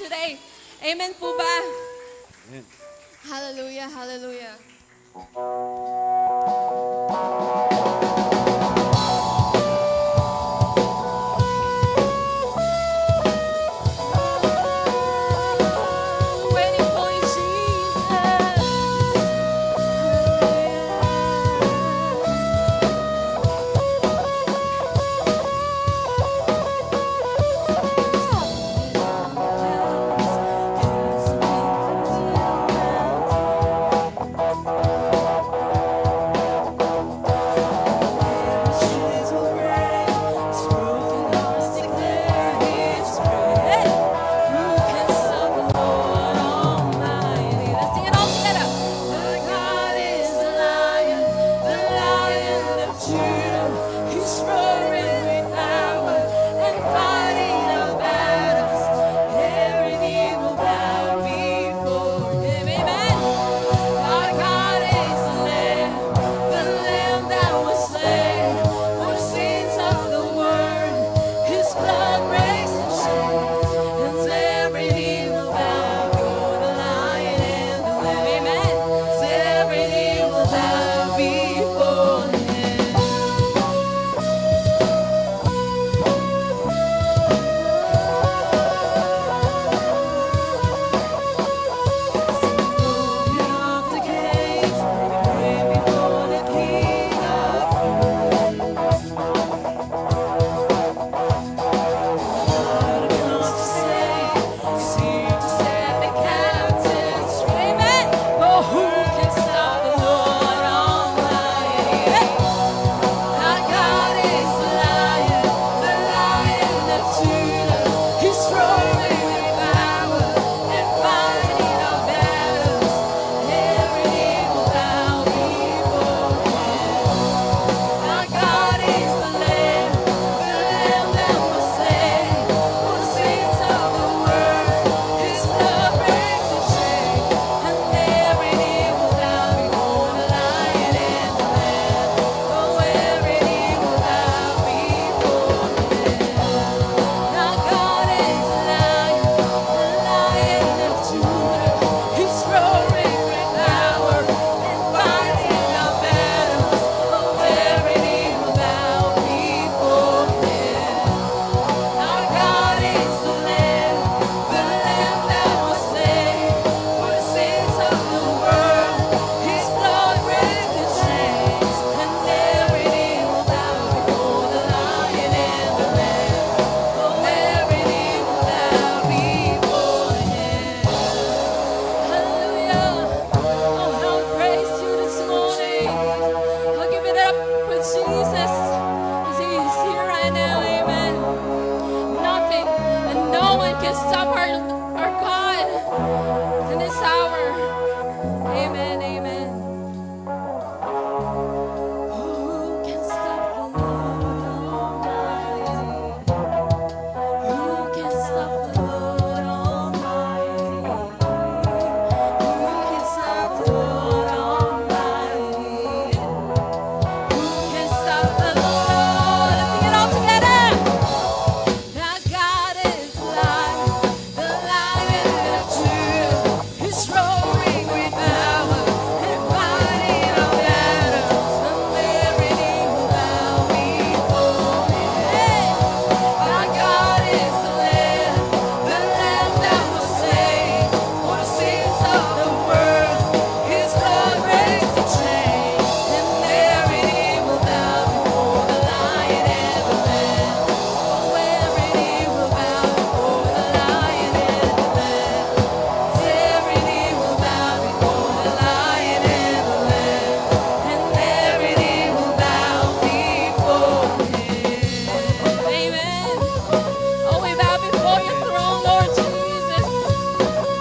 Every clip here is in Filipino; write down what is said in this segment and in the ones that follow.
today. Amen po ba? Amen. Hallelujah, hallelujah. Waiting for you, Jesus. He's roaring with power and fighting the battles. Every knee will bow before him. Amen. Our God is the Lamb that was slain for the sins of the world. His blood breaks the chains, and every knee will bow before the Lion and the Lamb. Amen. Every knee will bow before him. Stop our God in this hour. Amen, amen. Who can stop the Lord Almighty? Who can stop the Lord Almighty? Who can stop the Lord Almighty? Who can stop the Lord? Let's sing it all together. Our God is alive, the Lion of Judah. He's roaring with power and fighting our battles. And every knee will bow before him. Our God is the Lamb that was slain for the sins of the world. His blood breaks the chains, and every knee will bow before the Lion and the Lamb. Oh, every knee will bow before the Lion and the Lamb. Every knee will bow before the Lion and the Lamb. And every knee will bow before him. Amen. Oh, we bow before your throne, Lord Jesus.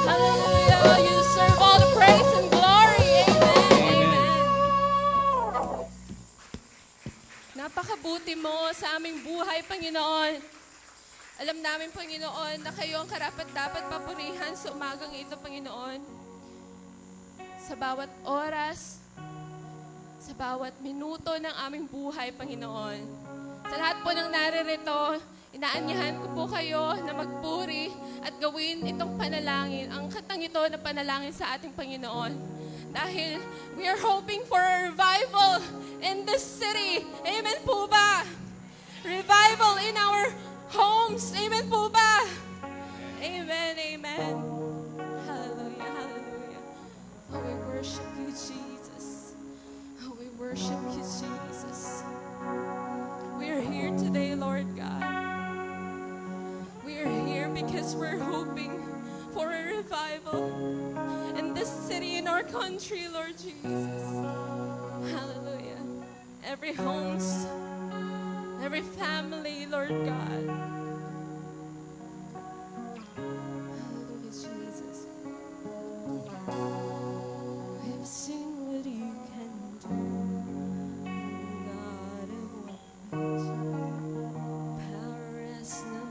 Hallelujah. You deserve all the praise and glory. Amen. Amen. Napakabuti mo sa aming buhay, Panginoon. Alam namin, Panginoon, na kayo ang karapat-dapat papurihan sa umagang ito, Panginoon. Sa bawat oras, sa bawat minuto ng aming buhay, Panginoon. Sa lahat po ng naririto, Inaanyahan ko po kayo na magpuri at gawin itong panalangin, ang kantang ito na panalangin sa ating Panginoon. Dahil we are hoping for a revival in this city. Amen po ba? Revival in our homes. Amen po ba? Amen, amen. Hallelujah, hallelujah. Oh, we worship you, Jesus. Oh, we worship you, Jesus. We are here today, Lord God. We are here because we're hoping for a revival in this city, in our country, Lord Jesus. Hallelujah. Every homes, every family, Lord God. Hallelujah, Jesus. We've seen what you can do, God of wonders. Power as no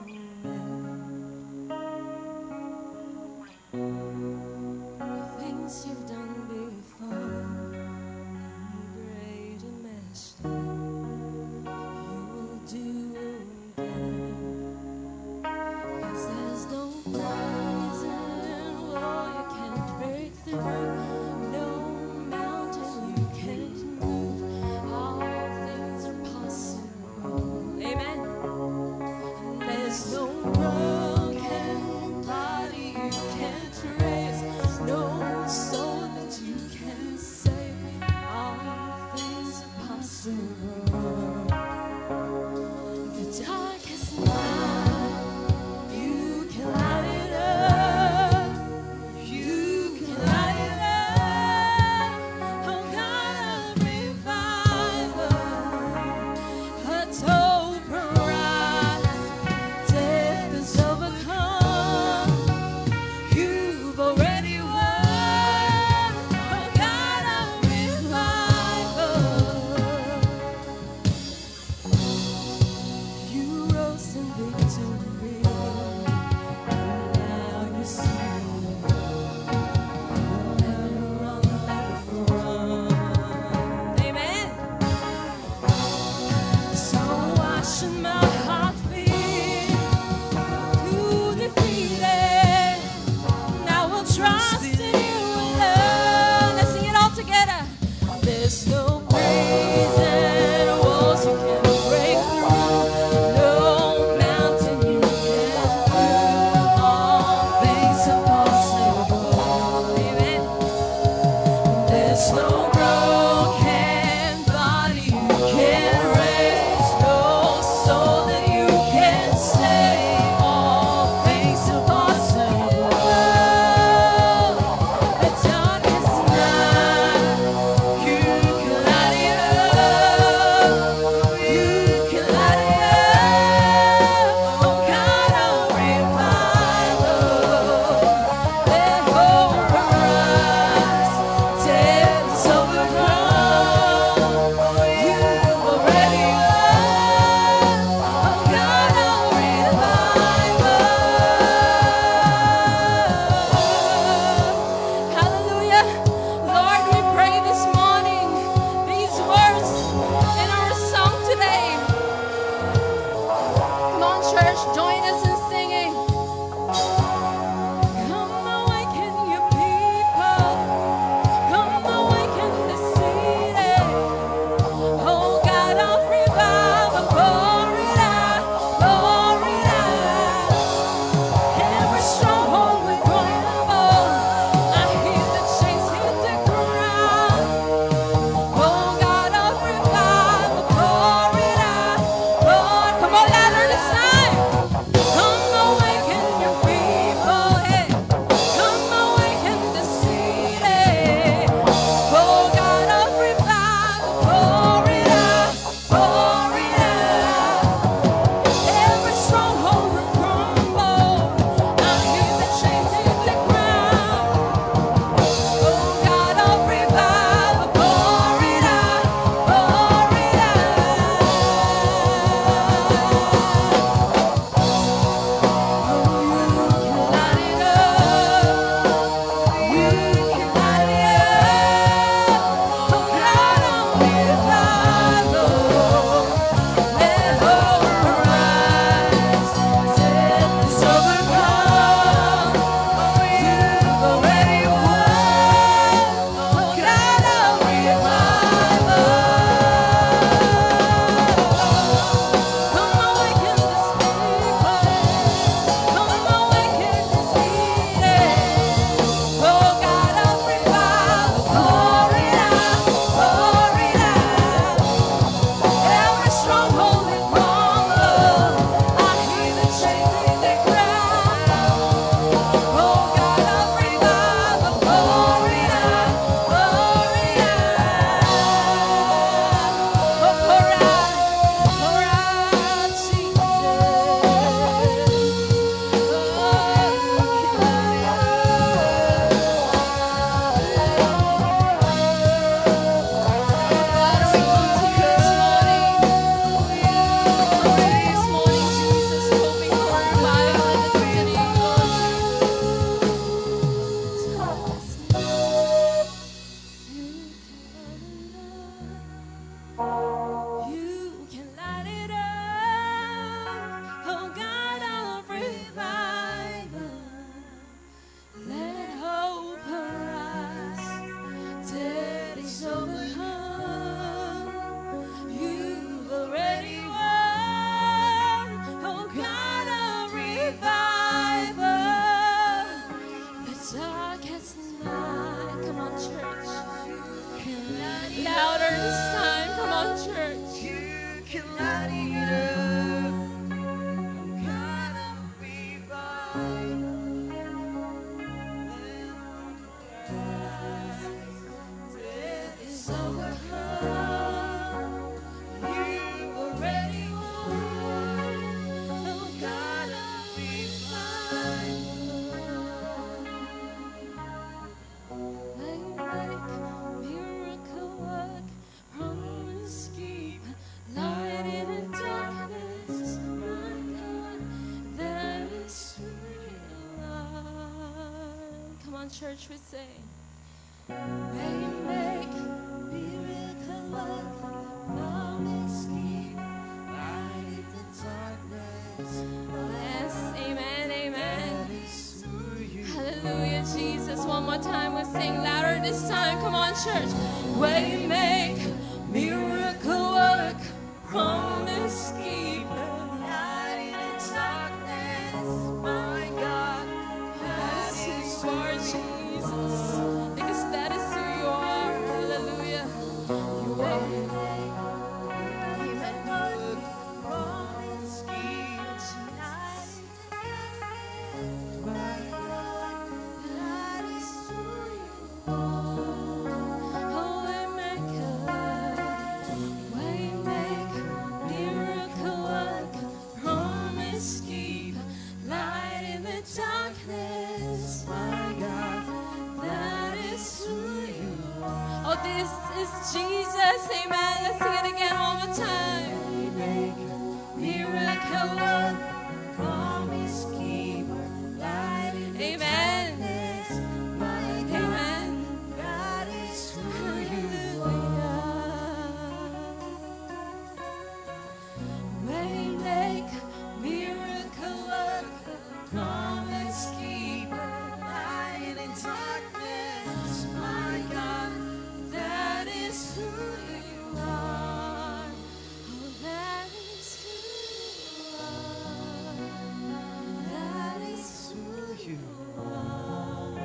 the things you've done before, great and master, you will do again. 'Cause there's no reason why you can't break through, no mountain you can't move. All things are possible. Amen. And there's no broken body you can't raise, no soul that you can save. All things are possible. The darkest night, you can light it up. You can light it up. Oh God of revival, let's hope rise. Death is overcome. You've already won. Oh God of revival, you rose in victory, and now you see never run, never run. Amen. So wash in my heart feet, you defeated. Now we'll trust in you alone. Let's sing it all together. There's no reason walls you can't break through, no mountain you can't move. All things are possible. Amen. There's no broken body you can't raise, no soul that you can't save. All things are possible. The darkest night, you can light it up. You can light it up. Oh God of revival, let hope arise. Death is overcome. You've already won. Oh God of revival. Hallelujah. Lord, we pray this morning these words in our song today. Come on, church, join us in singing. Come awaken your people. Come awaken the city. Oh God of revival, pour it out, pour it out. Every stronghold will crumble. I hear the chains hit the ground. Oh God of revival, pour it out, Lord. Come on, louder this time. Come awaken your people. church, we sing. Waymaker, miracle worker, promise keeper, light in the darkness. Yes, amen, amen. Hallelujah, Jesus. One more time, we'll sing louder this time. Come on, church. Waymaker, miracle worker, promise keeper, light in the darkness. My God, that is who you are, Jesus. Because that is who you are. Hallelujah. You are. Amen. Promise keeper, light in the darkness. My God, that is who you are. Oh, Waymaker, miracle worker, promise keeper, light in the darkness. My God, that is who you are. Oh, this is Jesus. Amen. Let's sing it again one more time. Miracle worker, promise keeper, light in the darkness. My God, that is who you are. Waymaker, miracle worker, promise keeper, light in the darkness. My God, that is who you are. Oh, that is who you are. That is who you are.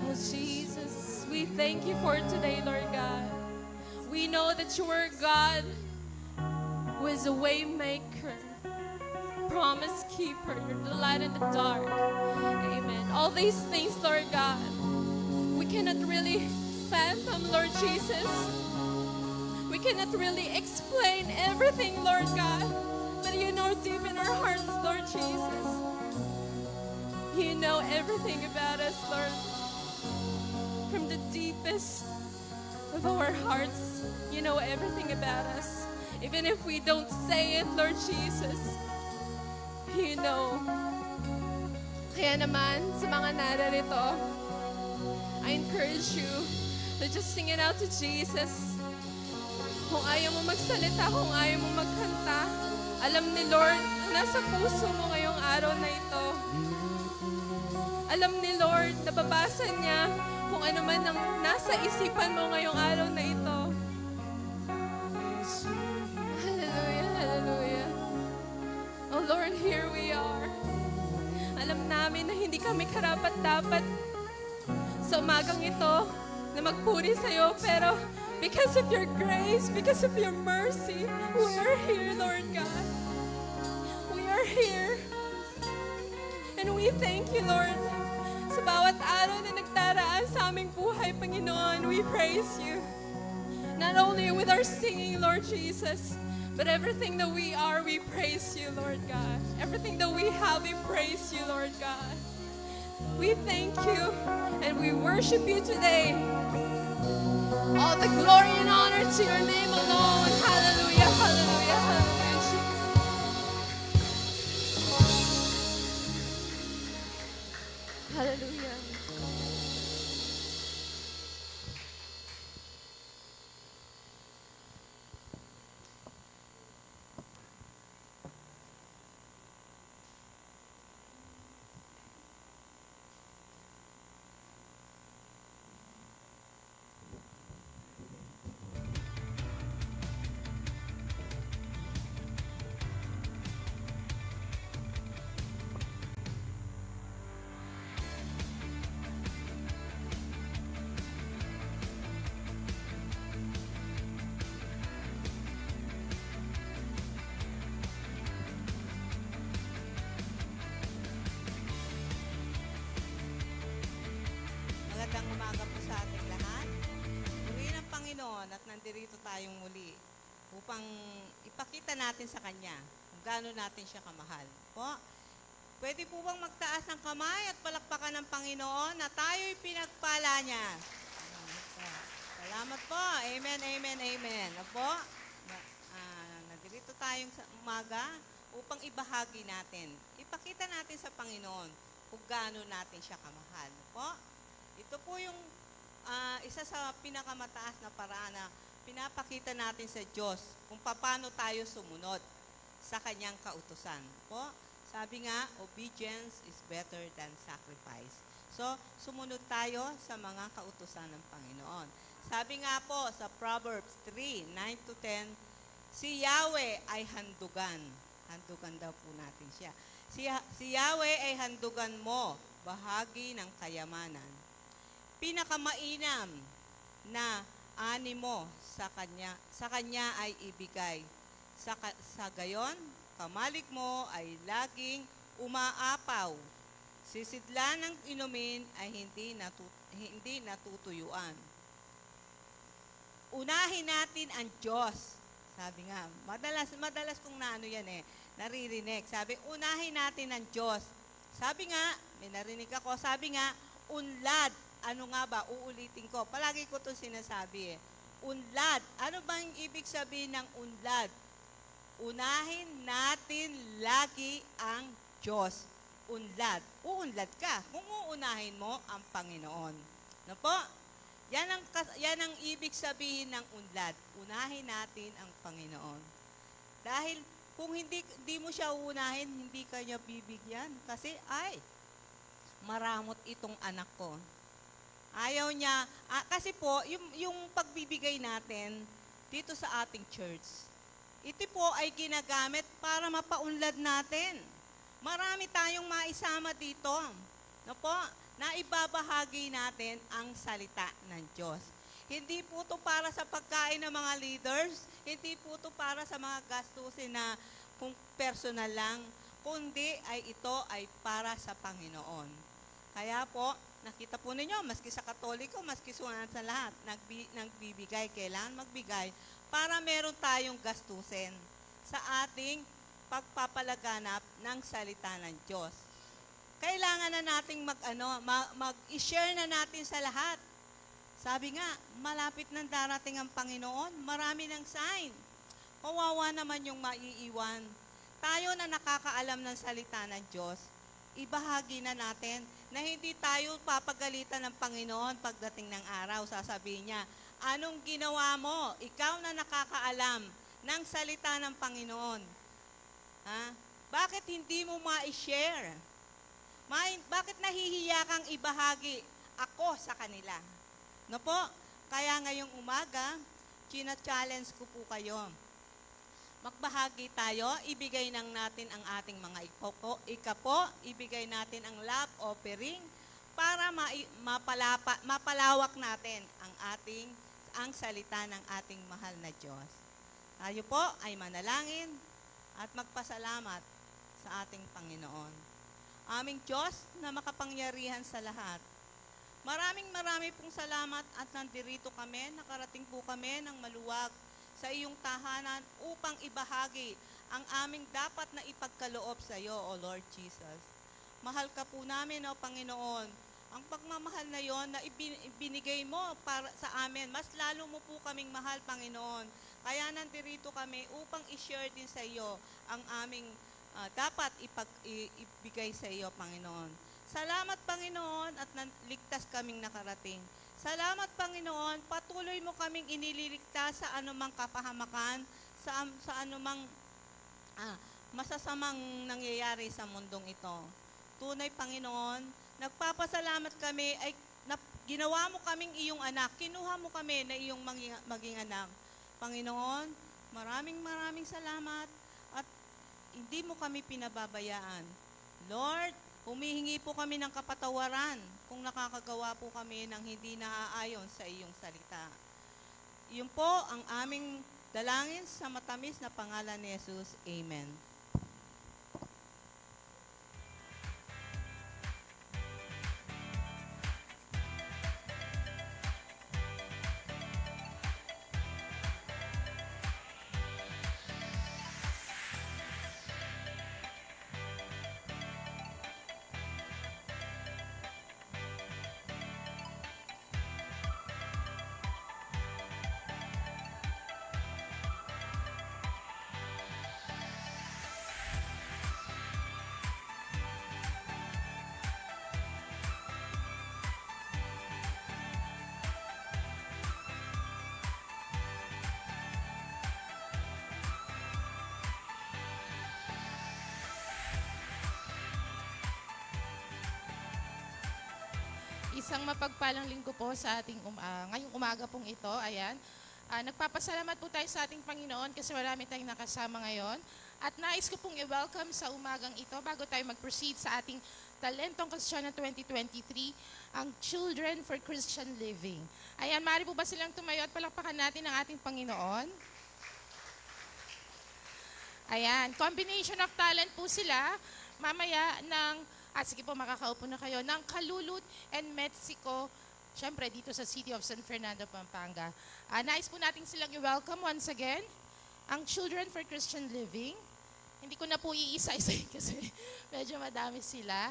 Oh, Jesus, we thank you for today, Lord God. We know that you are God who is a way maker, promise keeper, you're the light in the dark. Amen. All these things, Lord God, we cannot really fathom, Lord Jesus. We cannot really explain everything, Lord God. But you know deep in our hearts, Lord Jesus. You know everything about us, Lord. From the deepest of our hearts, you know everything about us. Even if we don't say it, Lord Jesus, you know. Kaya naman, sa mga nararito, I encourage you to just sing it out to Jesus. Kung ayaw mo magsalita, kung ayaw mo magkanta, alam ni Lord, nasa puso mo ngayong araw na ito. Alam ni Lord, nababasa niya kung ano man ang nasa isipan mo ngayong araw na ito. Hallelujah, hallelujah. Oh Lord, here we are. Alam namin na hindi kami karapat-dapat sa umagang ito na magpuri sa'yo, pero because of your grace, because of your mercy, we are here, Lord God. We are here. And we thank you, Lord, sa bawat araw na nagdaraan sa aming buhay, Panginoon. We praise you. Not only with our singing, Lord Jesus, but everything that we are, we praise you, Lord God. Everything that we have, we praise you, Lord God. We thank you and we worship you today. All the glory and honor to your name alone. Hallelujah, hallelujah, hallelujah, Jesus. Hallelujah. Magandang umaga po sa ating lahat. Purihin ang Panginoon at nandirito tayong muli upang ipakita natin sa Kanya kung gaano natin siya kamahal. Po, pwede po bang magtaas ng kamay at palakpakan ng Panginoon na tayo'y pinagpala niya? Salamat po. Amen, amen, amen. Opo, nandirito tayong sa umaga upang ibahagi natin. Ipakita natin sa Panginoon kung gaano natin siya kamahal. Po? Ito po yung isa sa pinakamataas na paraan na pinapakita natin sa Diyos kung paano tayo sumunod sa kanyang kautusan. Po? Sabi nga, obedience is better than sacrifice. So, sumunod tayo sa mga kautusan ng Panginoon. Sabi nga po sa Proverbs 3:9-10, si Yahweh ay handugan. Handugan daw po natin siya. Si Yahweh ay handugan mo, bahagi ng kayamanan. Pinakamainam na ani mo sa kanya ay ibigay. Sa gayon, kamalig mo ay laging umaapaw. Sisidlan ng inumin ay hindi natutuyuan. Unahin natin ang Diyos. Sabi nga, madalas kong naririnig. Sabi, unahin natin ang Diyos. Sabi nga, may narinig ako, sabi nga, unlad. Ano nga ba? Uulitin ko. Palagi ko ito sinasabi Unlad. Ano bang ibig sabihin ng unlad? Unahin natin lagi ang Diyos. Unlad. Uunlad ka kung uunahin mo ang Panginoon. Ano po? Yan ang ibig sabihin ng unlad. Unahin natin ang Panginoon. Dahil kung hindi mo siya uunahin, hindi ka niya bibigyan. Kasi, maramot itong anak ko. Ayaw niya. Kasi po, yung pagbibigay natin dito sa ating church, ito po ay ginagamit para mapaunlad natin. Marami tayong maisama dito. No po? Na ibabahagi natin ang salita ng Diyos. Hindi po ito para sa pagkain ng mga leaders, hindi po ito para sa mga gastusin na kung personal lang, kundi ito ay para sa Panginoon. Kaya po, nakita po ninyo, maski sa Katoliko, maski sa lahat, nagbibigay, kailangan magbigay para meron tayong gastusin sa ating pagpapalaganap ng salita ng Diyos. Kailangan na nating mag-share na natin sa lahat. Sabi nga, malapit nang darating ang Panginoon, marami ng sign. Kawawa naman yung maiiwan. Tayo na nakakaalam ng salita ng Diyos, ibahagi na natin na hindi tayo papagalitan ng Panginoon pagdating ng araw. Sasabihin niya, anong ginawa mo? Ikaw na nakakaalam ng salita ng Panginoon. Bakit hindi mo ma-share? Bakit nahihiya kang ibahagi ako sa kanila? No po? Kaya ngayong umaga, china-challenge ko po kayo. Magbahagi tayo, ibigay natin ang ating mga ikapo, ibigay natin ang love offering para mapalawak natin ang salita ng ating mahal na Diyos. Tayo po ay manalangin at magpasalamat sa ating Panginoon. Aming Diyos na makapangyarihan sa lahat, maraming pong salamat at nandirito kami, nakarating po kami ng maluwag sa iyong tahanan upang ibahagi ang aming dapat na ipagkaloob sa iyo, O Lord Jesus. Mahal ka po namin, O Panginoon. Ang pagmamahal na yon na ibinigay mo para sa amin, mas lalo mo po kaming mahal, Panginoon. Kaya nandirito kami upang i-share din sa iyo ang aming dapat ibigay sa iyo, Panginoon. Salamat, Panginoon, at ligtas kaming nakarating. Salamat, Panginoon, patuloy mo kaming inililigtas sa anumang kapahamakan, sa anumang masasamang nangyayari sa mundong ito. Tunay, Panginoon, nagpapasalamat kami ay ginawa mo kaming iyong anak, kinuha mo kami na iyong maging anak. Panginoon, maraming salamat at hindi mo kami pinababayaan. Lord, humihingi po kami ng kapatawaran kung nakakagawa po kami ng hindi naaayon sa iyong salita. Iyon po ang aming dalangin sa matamis na pangalan ni Jesus. Amen. Isang mapagpalang linggo po sa ating ngayong umaga pong ito. Ayan. Nagpapasalamat po tayo sa ating Panginoon kasi marami tayong nakasama ngayon. At nais ko pong i-welcome sa umagang ito bago tayo mag-proceed sa ating Talentong Kristiyano 2023, ang Children for Christian Living. Ayan, maaari po ba silang tumayo at palakpakan natin ang ating Panginoon? Ayan, combination of talent po sila. Mamaya sige po, makakaupo na kayo, ng Kalulut and Mexico, syempre dito sa City of San Fernando, Pampanga. Nais po natin silang i-welcome once again, ang Children for Christian Living. Hindi ko na po iisa-isa kasi medyo madami sila.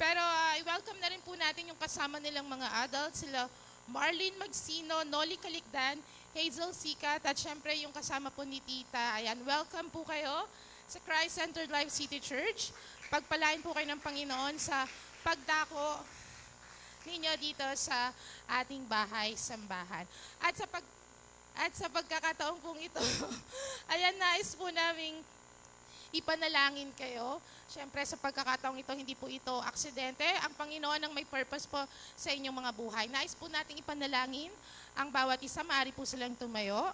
Pero i-welcome na rin po natin yung kasama nilang mga adults, sila Marlene Magsino, Noli Calicdan, Hazel Sikat, at syempre yung kasama po ni Tita. Ayan, welcome po kayo sa Christ-Centered Life City Church. Pagpalain po kayo ng Panginoon sa pagdako ninyo dito sa ating bahay-sambahan. At sa pagkakataon pong ito, ayan, nais po naming ipanalangin kayo. Siyempre, sa pagkakataong ito, hindi po ito aksidente. Ang Panginoon ang may purpose po sa inyong mga buhay. Nais po nating ipanalangin ang bawat isa. Maaari po silang tumayo.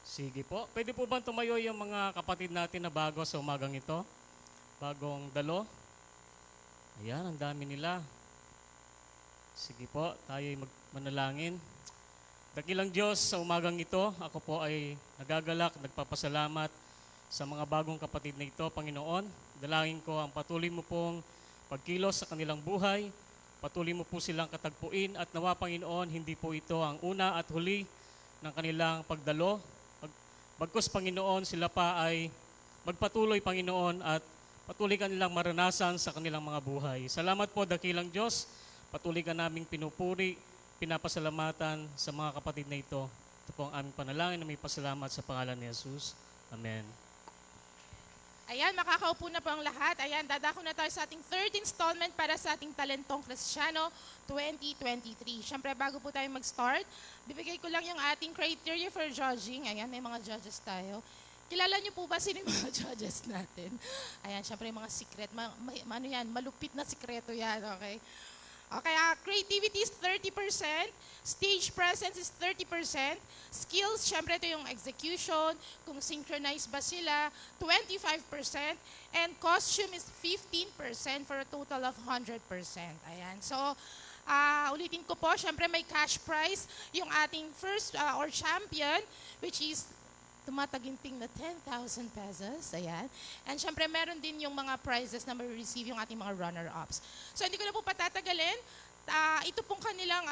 Sige po. Pwede po bang tumayo yung mga kapatid natin na bago sa umagang ito? Bagong dalo? Ayan, ang dami nila. Sige po, tayo'y manalangin. Dakilang Diyos, sa umagang ito, ako po ay nagagalak, nagpapasalamat sa mga bagong kapatid na ito, Panginoon. Dalangin ko ang patuloy mo pong pagkilos sa kanilang buhay, patuloy mo po silang katagpuin at nawa, Panginoon, hindi po ito ang una at huli ng kanilang pagdalo. Bagkus, Panginoon, sila pa ay magpatuloy, Panginoon, at patuloy ka nilang maranasan sa kanilang mga buhay. Salamat po, dakilang Diyos. Patuloy ka naming pinupuri, pinapasalamatan sa mga kapatid na ito. Ito po ang aming panalangin na may pasalamat sa pangalan ni Jesus. Amen. Ayan, makakaupo na po ang lahat. Ayan, dadako na tayo sa ating third installment para sa ating Talentong Kristiyano 2023. Siyempre, bago po tayo mag-start, bibigay ko lang yung ating criteria for judging. Ayan, may mga judges tayo. Kilala niyo po ba sino yung mga judges natin? Ayan, siyempre yung mga secret. Malupit na sikreto yan, okay? Okay, creativity is 30%, stage presence is 30%, skills, syempre ito yung execution, kung synchronized ba sila, 25%, and costume is 15% for a total of 100%. Ayan, so ulitin ko po, syempre may cash prize, yung ating first or champion, which is tumataginting na 10,000 pesos. Ayan. And syempre, meron din yung mga prizes na ma-receive yung ating mga runner-ups. So, hindi ko na po patatagalin. Ito pong kanilang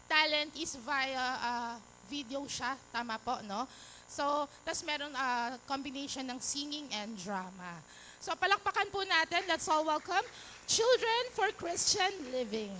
talent is via video siya. Tama po, no? So, tas meron combination ng singing and drama. So, palakpakan po natin. Let's all welcome Children for Christian Living.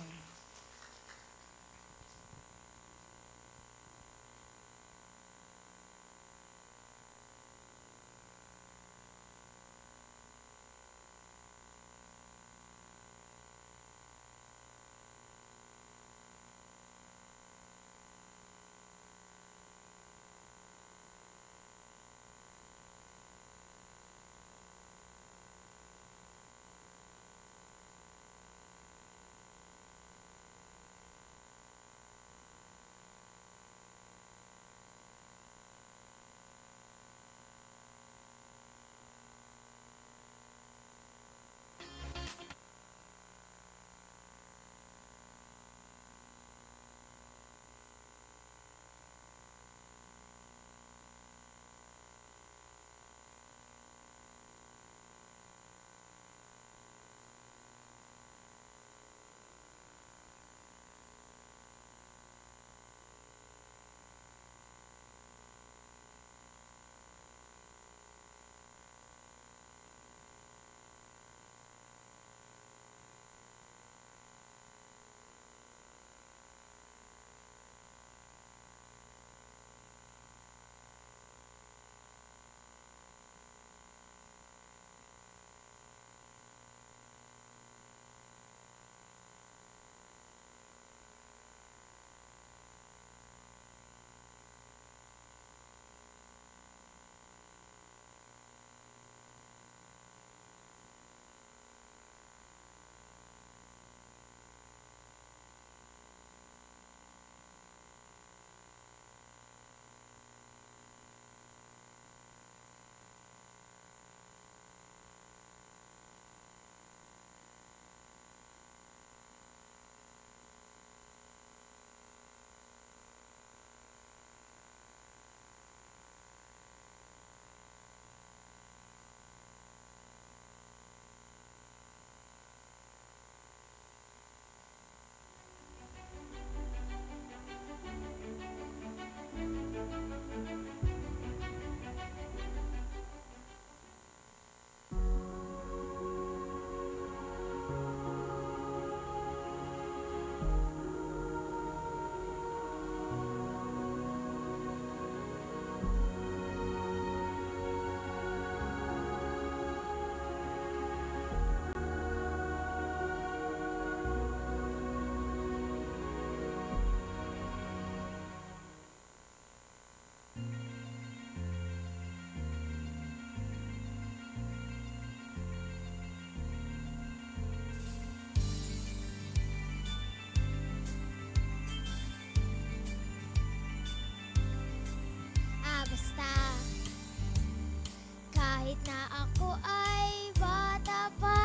Kahit na ako ay bata pa,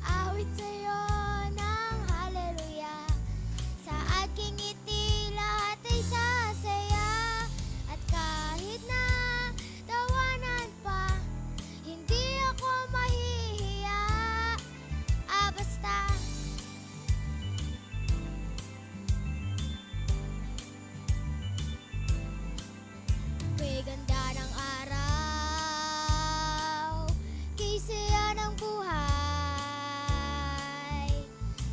aawit sa'yo ng haleluya. Sa aking ngiti lahat ay sasaya. At kahit na tawanan pa, hindi ako mahihiya. Basta may ganda ng araw, kay saya ng buhay.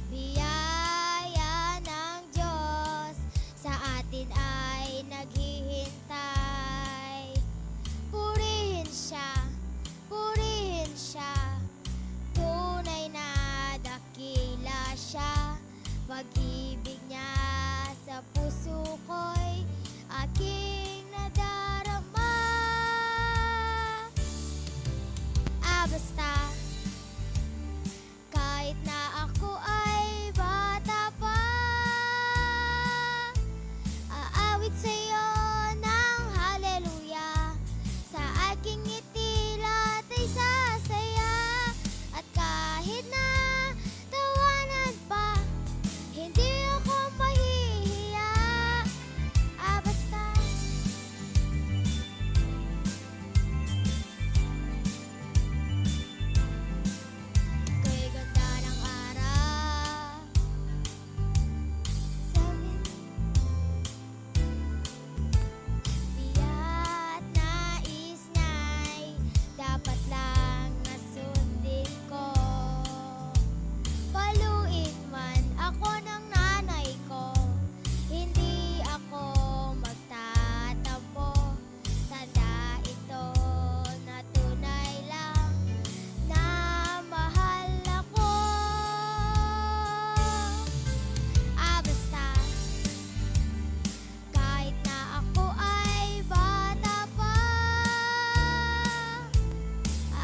Biyaya ng Diyos sa atin ay naghihintay. Purihin siya, tunay na dakila siya. Pag-ibig niya sa puso ko'y aking nadarama. Basta kahit na ako ay bata pa, aawit sa'yo ng haleluya. Sa aking ngiti lahat ay sasaya. At kahit na tawanan pa, hindi ako mahihiya. Basta kay ganda ng araw, sabi diya't nais niya'y dapat lang nasundin ko. Paluin man ako ng nanay ko, hindi ako magtatampo. Tanda ito na tunay lang na mahal ako. Basta kahit na ako ay bata pa,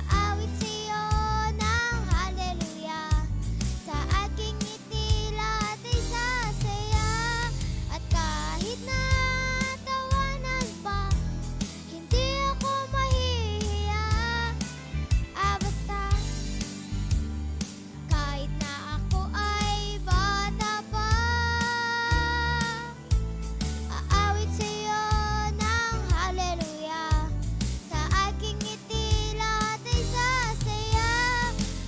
aawit sa'yo ng haleluya. Sa aking ngiti lahat ay sasaya. At kahit na tawanan pa, hindi ako mahihiya. Basta kahit na ako ay bata pa, aawit sa'yo ng haleluya. Sa aking ngiti lahat ay sasaya.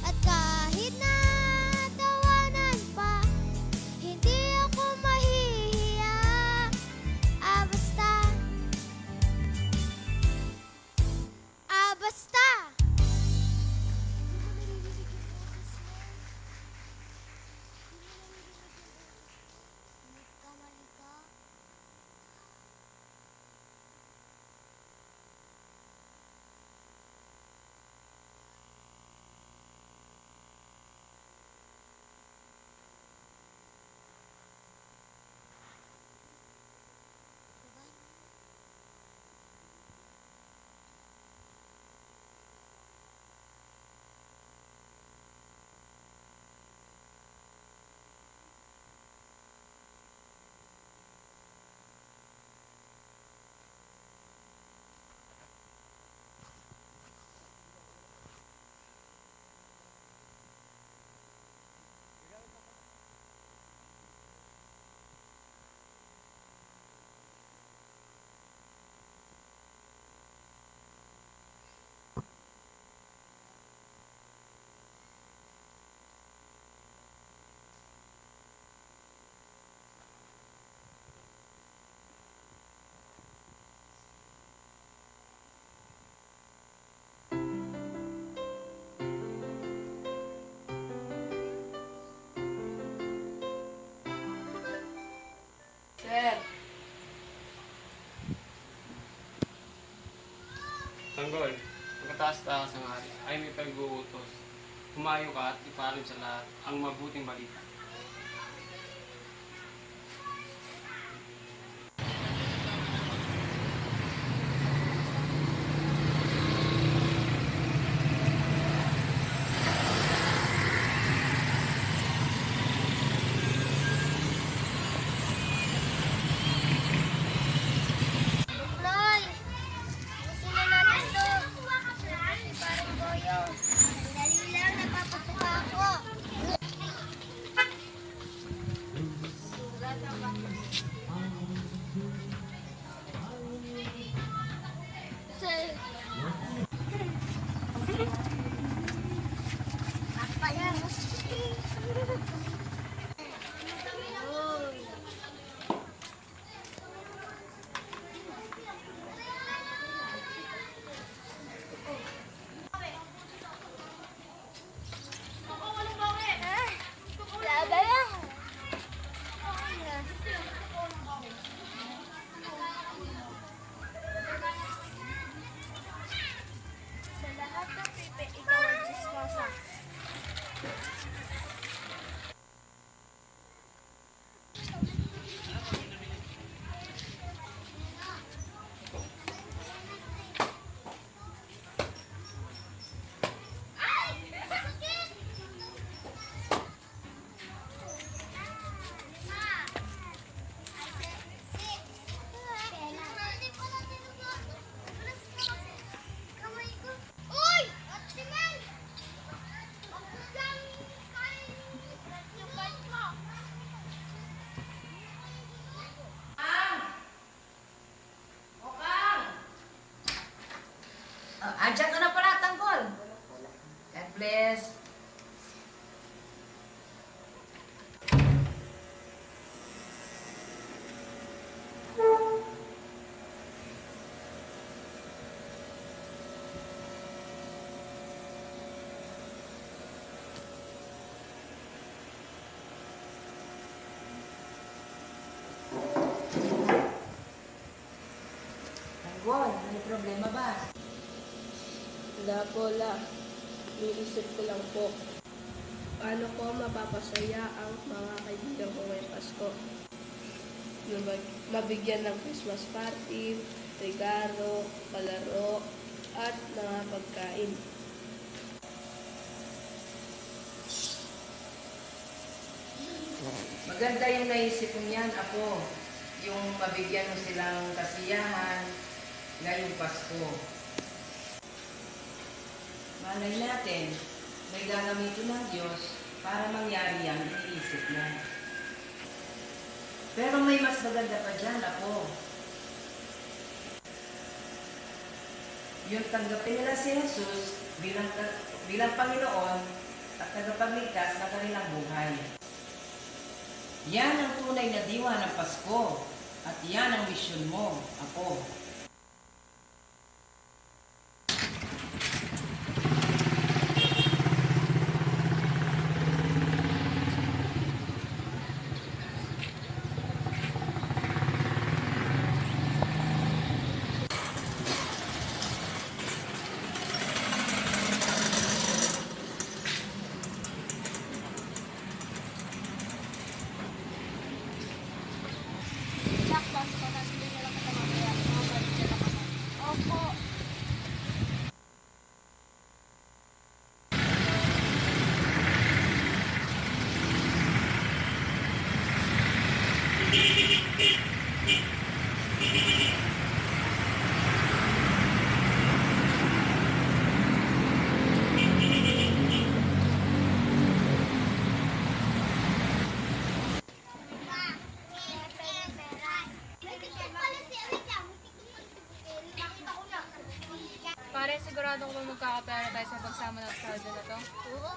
At kahit na tawanan pa, hindi ako mahihiya. Basta basta Tanggol, pagkataas-taas ng hari ay may pag-uutos. Humayo ka at ipaalam sa lahat ang mabuting balita. Nay! Sa lahat ng pipi, ikaw ang chismosa. Uy! Timan! Yung bait mo! Andyan ka na pala, Tanggol. God bless. Tanggol, may problema ba? Wala po, la. Iisip ko lang po. Paano ko mapapasaya ang mga kaibigan ko ngayong Pasko? Mabigyan ng Christmas party, regalo, palaro, at mga pagkain. Maganda yung naisip mo yan, Apo. Yung mabigyan mo silang kasiyahan ngayong Pasko. Malay natin, may gagamitin ng Diyos para mangyari ang iniisip mo. Pero may mas maganda pa dyan, Apo. Yung tanggapin nila si Jesus bilang Panginoon at tagapagligtas ng kanilang buhay. Yan ang tunay na diwa ng Pasko at yan ang misyon mo, Apo. Opo. Pare, sigurado ko magkakapera tayo sa pagsama ng crowd na to. Oo.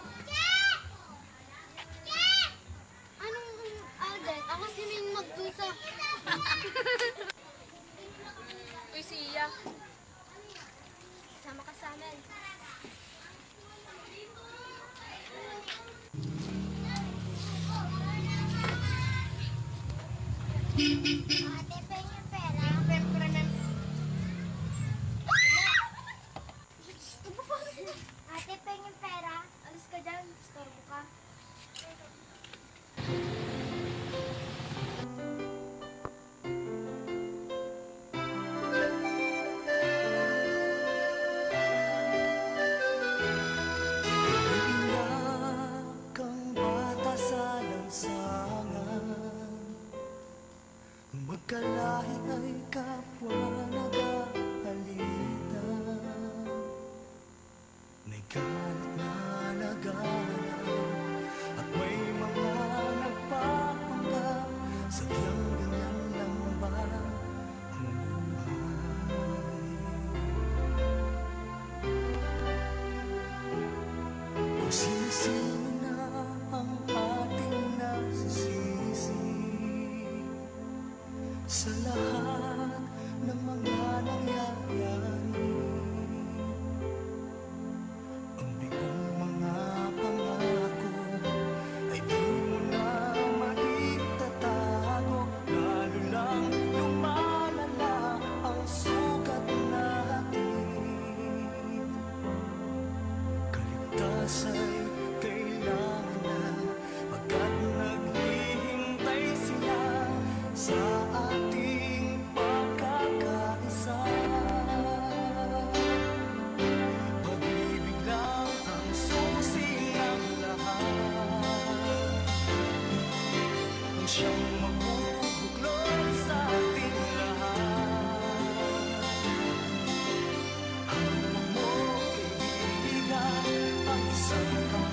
Anong Alden? Ako si Min Magdusa. Uy, si Iya. Sama ka sa amin. Ate, pengin pera. Pera na. Ate, pengin pera. Alis ka dyan. Storbo ka. Kang bata sa lansangan, magkalapit pag-asa'y kailangan na, pagkat naghihintay sila sa ating pagkakaisa. Pag-ibig lang ang susi ng lahat, ang siyang magbubuklod sa ating lahat. Hawak mo, kaibigan, ang isang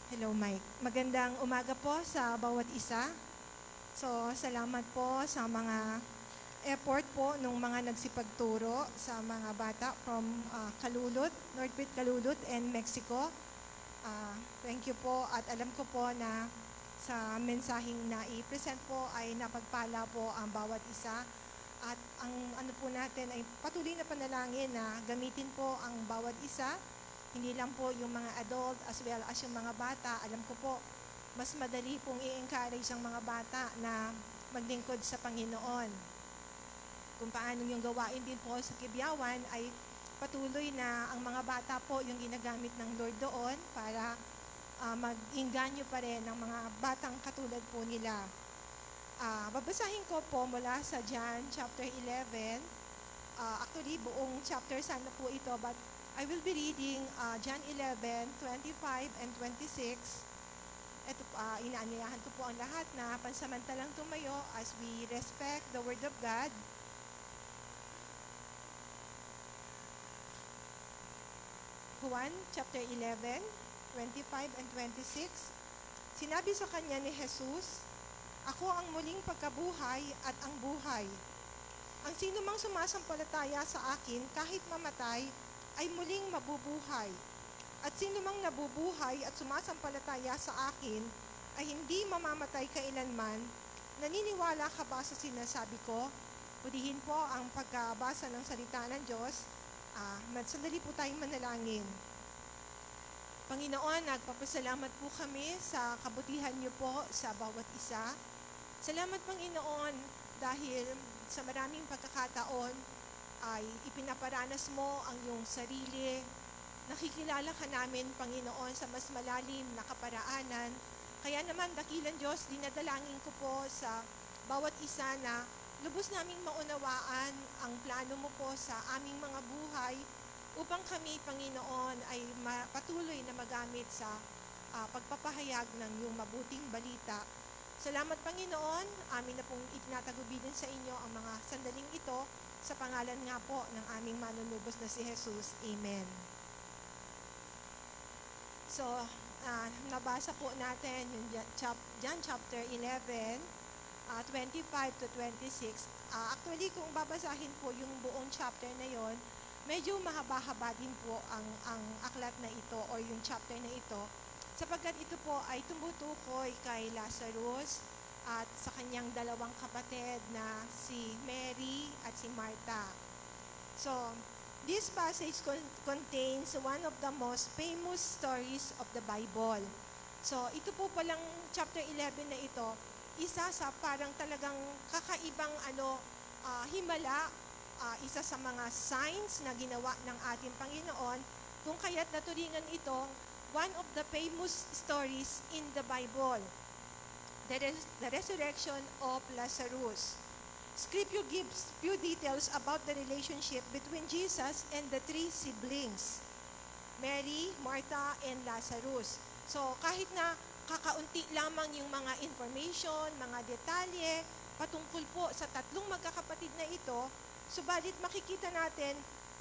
Hello, Mike. Magandang umaga po sa bawat isa. So, salamat po sa mga effort po ng mga nagsipagturo sa mga bata from Kalulot, Northbit Kalulot and Mexico. Thank you po at alam ko po na sa mensaheng na i-present po ay napagpala po ang bawat isa. At ang ano po natin ay patuloy na panalangin na gamitin po ang bawat isa, hindi lang po yung mga adult as well as yung mga bata. Alam ko po, mas madali pong i-encourage ang mga bata na maglingkod sa Panginoon. Kung paano yung gawain din po sa Kibyawan ay patuloy na ang mga bata po yung ginagamit ng Lord doon para mag-inganyo pa rin ng mga batang katulad po nila. Babasahin ko po mula sa John chapter 11. Actually, buong chapter sana po ito, but I will be reading John 11:25 and 26. Ito, inaanyayahan ko po ang lahat na pansamantalang tumayo as we respect the Word of God. Juan chapter 11:25 and 26. Sinabi sa kanya ni Jesus, "Ako ang muling pagkabuhay at ang buhay. Ang sino mang sumasampalataya sa akin kahit mamatay ay muling mabubuhay. At sino mang nabubuhay at sumasampalataya sa akin ay hindi mamamatay kailanman. Naniniwala ka ba sa sinasabi ko?" Purihin po ang pagkabasa ng salita ng Diyos. Sandali po tayong manalangin. Panginoon, nagpapasalamat po kami sa kabutihan niyo po sa bawat isa. Salamat, Panginoon, dahil sa maraming pagkakataon ay ipinaparanas mo ang iyong sarili. Nakikilala ka namin, Panginoon, sa mas malalim na kaparaanan. Kaya naman, dakilang Diyos, dinadalangin ko po sa bawat isa na lubos naming maunawaan ang plano mo po sa aming mga buhay upang kami, Panginoon, ay patuloy na magamit sa pagpapahayag ng iyong mabuting balita. Salamat, Panginoon. Amin na pong itinatagubilin sa inyo ang mga sandaling ito sa pangalan nga po ng aming manunubos na si Jesus. Amen. So, nabasa po natin yung John chapter 11, 25 to 26. Actually, kung babasahin po yung buong chapter na yon, medyo mahaba-haba din po ang aklat na ito o yung chapter na ito, sapagkat ito po ay tumutukoy kay Lazarus at sa kanyang dalawang kapatid na si Mary at si Martha. So, this passage contains one of the most famous stories of the Bible. So, ito po palang chapter 11 na ito, isa sa parang talagang kakaibang himala, isa sa mga signs na ginawa ng ating Panginoon, kung kaya't naturingan ito one of the famous stories in the Bible, the resurrection of Lazarus. Scripture gives few details about the relationship between Jesus and the three siblings, Mary, Martha, and Lazarus. So kahit na kakaunti lamang yung mga information, mga detalye patungkol po sa tatlong magkakapatid na ito, subalit makikita natin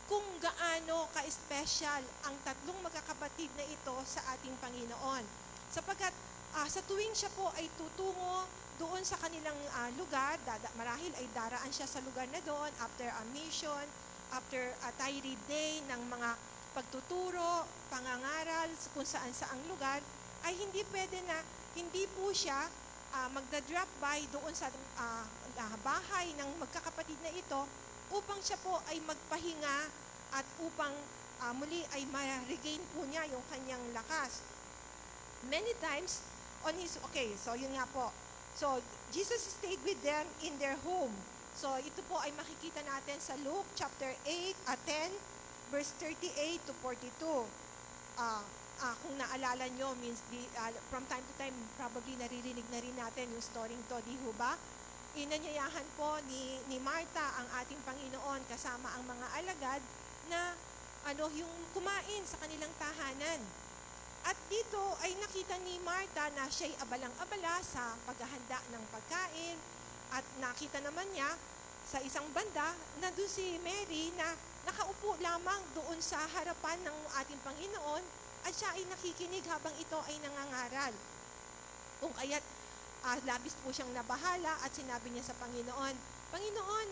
kung gaano ka-special ang tatlong magkakapatid na ito sa ating Panginoon. Sapagkat sa tuwing siya po ay tutungo doon sa kanilang lugar, marahil ay daraan siya sa lugar na doon after a mission, after a tiring day ng mga pagtuturo, pangangaral kung saan-saang lugar, ay hindi pwede na hindi po siya magda-drop by doon sa bahay ng magkakapatid na ito upang siya po ay magpahinga at upang muli ay ma-regain po niya yung kanyang lakas. Many times so yun nga po. So, Jesus stayed with them in their home. So, ito po ay makikita natin sa Luke chapter 10, verse 38 to 42. Kung naalala nyo, from time to time, probably naririnig na rin natin yung story to, di ho ba? Inanyayahan po ni Martha ang ating Panginoon kasama ang mga alagad na yung kumain sa kanilang tahanan. At dito ay nakita ni Martha na siya'y abalang-abala sa paghahanda ng pagkain at nakita naman niya sa isang banda na doon si Mary na nakaupo lamang doon sa harapan ng ating Panginoon at siya ay nakikinig habang ito ay nangangaral. Kung kaya't labis po siyang nabahala at sinabi niya sa Panginoon, Panginoon,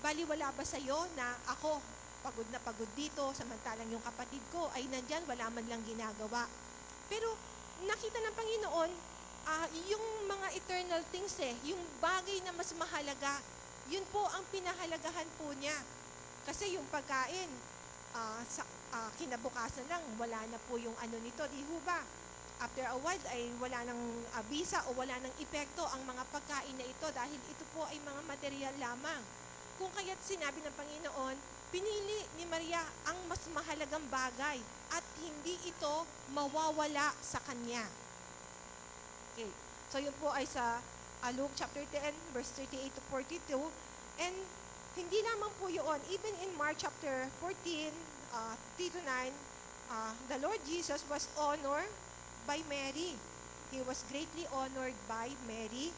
baliwala ba sa iyo na ako pagod na pagod dito, samantalang yung kapatid ko ay nandyan, wala man lang ginagawa. Pero nakita ng Panginoon, yung mga eternal things yung bagay na mas mahalaga, yun po ang pinahalagahan po niya. Kasi yung pagkain, kinabukasan lang, wala na po yung ano nito, di ho ba? After a while ay wala nang bisa o wala nang epekto ang mga pagkain na ito dahil ito po ay mga material lamang. Kung kaya't sinabi ng Panginoon, pinili ni Maria ang mas mahalagang bagay at hindi ito mawawala sa kanya. Okay. So yun po ay sa Luke chapter 10 verse 38 to 42. And hindi lamang po yun. Even in Mark chapter 14, 3 to 9, the Lord Jesus was honored by Mary. He was greatly honored by Mary.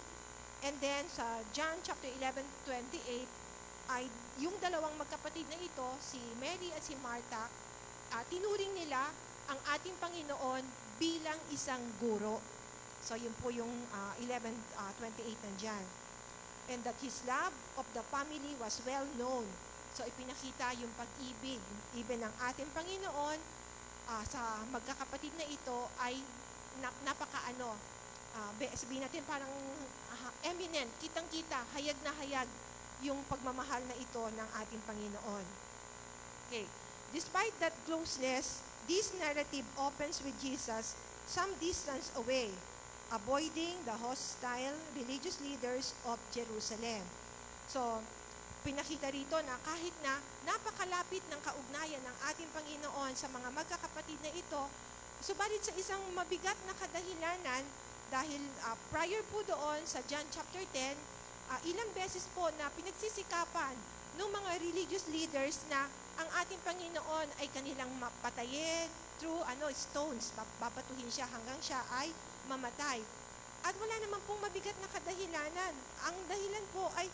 And then sa John chapter 11:28, ay yung dalawang magkapatid na ito, si Mary at si Martha, tinuring nila ang ating Panginoon bilang isang guro. So yun po yung 11:28 nandyan. And that his love of the family was well known. So ipinakita yung pag-ibig, even ng ating Panginoon sa magkakapatid na ito ay napaka-ano, sabihin natin parang eminent, kitang-kita, hayag na hayag yung pagmamahal na ito ng ating Panginoon. Okay. Despite that closeness, this narrative opens with Jesus some distance away, avoiding the hostile religious leaders of Jerusalem. So, pinakita rito na kahit na napakalapit ng kaugnayan ng ating Panginoon sa mga magkakapatid na ito, subalit sa isang mabigat na kadahilanan, dahil prior po doon sa John chapter 10, ilang beses po na pinagsisikapan ng mga religious leaders na ang ating Panginoon ay kanilang mapatayin through stones, babatuhin siya hanggang siya ay mamatay. At wala naman pong mabigat na kadahilanan. Ang dahilan po ay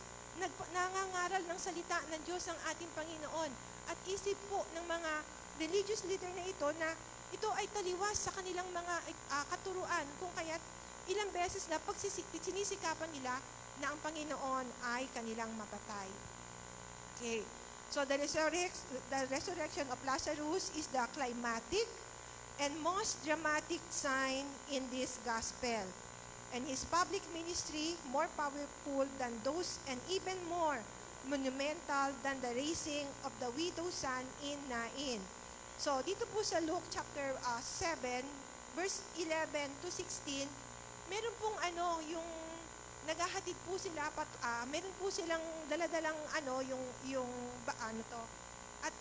nangangaral ng salita ng Diyos ang ating Panginoon. At isip po ng mga religious leader na ito na ito ay taliwas sa kanilang mga katuruan, kung kaya't ilang beses na sinisikapan nila na ang Panginoon ay kanilang mapatay. Okay. So the resurrection of Lazarus is the climatic and most dramatic sign in this gospel. And his public ministry more powerful than those and even more monumental than the raising of the widow's son in Nain. So dito po sa Luke chapter 7 verse 11 to 16, meron pong yung naghahatid po sila meron po silang daladalang yung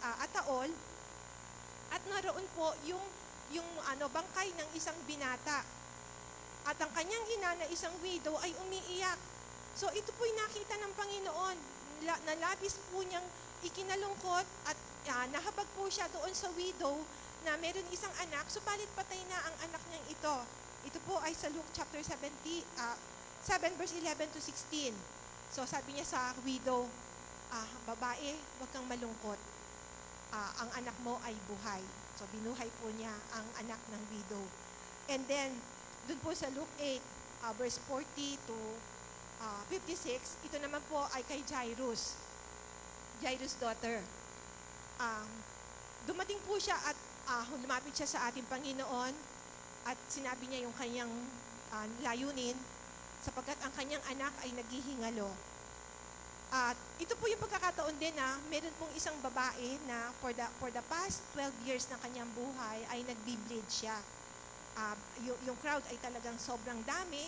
ataol at naroon po yung bangkay ng isang binata. At ang kanyang ina na isang widow ay umiiyak. So ito po'y nakita ng Panginoon. Nalabis po niyang ikinalungkot at nahabag po siya doon sa widow na meron isang anak, subalit patay na ang anak niyang ito. Ito po ay sa Luke chapter 7 verse 11 to 16. So sabi niya sa widow, babae, huwag kang malungkot. Ang anak mo ay buhay. So binuhay po niya ang anak ng widow. And then, dun po sa Luke 8, verse 40 to 56, ito naman po ay kay Jairus' daughter. Dumating po siya at lumapit siya sa ating Panginoon at sinabi niya yung kanyang layunin sapagkat ang kanyang anak ay naghihingalo. At ito po yung pagkakataon din na meron pong isang babae na for the past 12 years ng kanyang buhay ay nagbi-bleed siya. Yung crowd ay talagang sobrang dami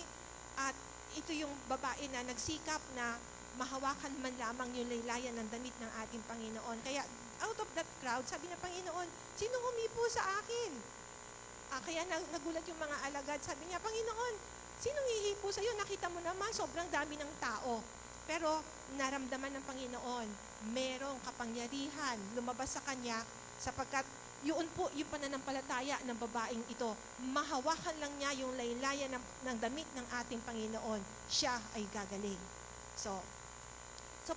at ito yung babae na nagsikap na mahawakan man lamang yung laylayan ng damit ng ating Panginoon. Kaya out of that crowd, sabi ng Panginoon, sino humipo sa akin? Kaya nagulat yung mga alagad. Sabi niya, Panginoon, sinong hihipo sa iyo? Nakita mo naman, sobrang dami ng tao. Pero naramdaman ng Panginoon, merong kapangyarihan lumabas sa kanya sapagkat yun po yung pananampalataya ng babaeng ito. Mahawakan lang niya yung laylayan ng damit ng ating Panginoon. Siya ay gagaling. So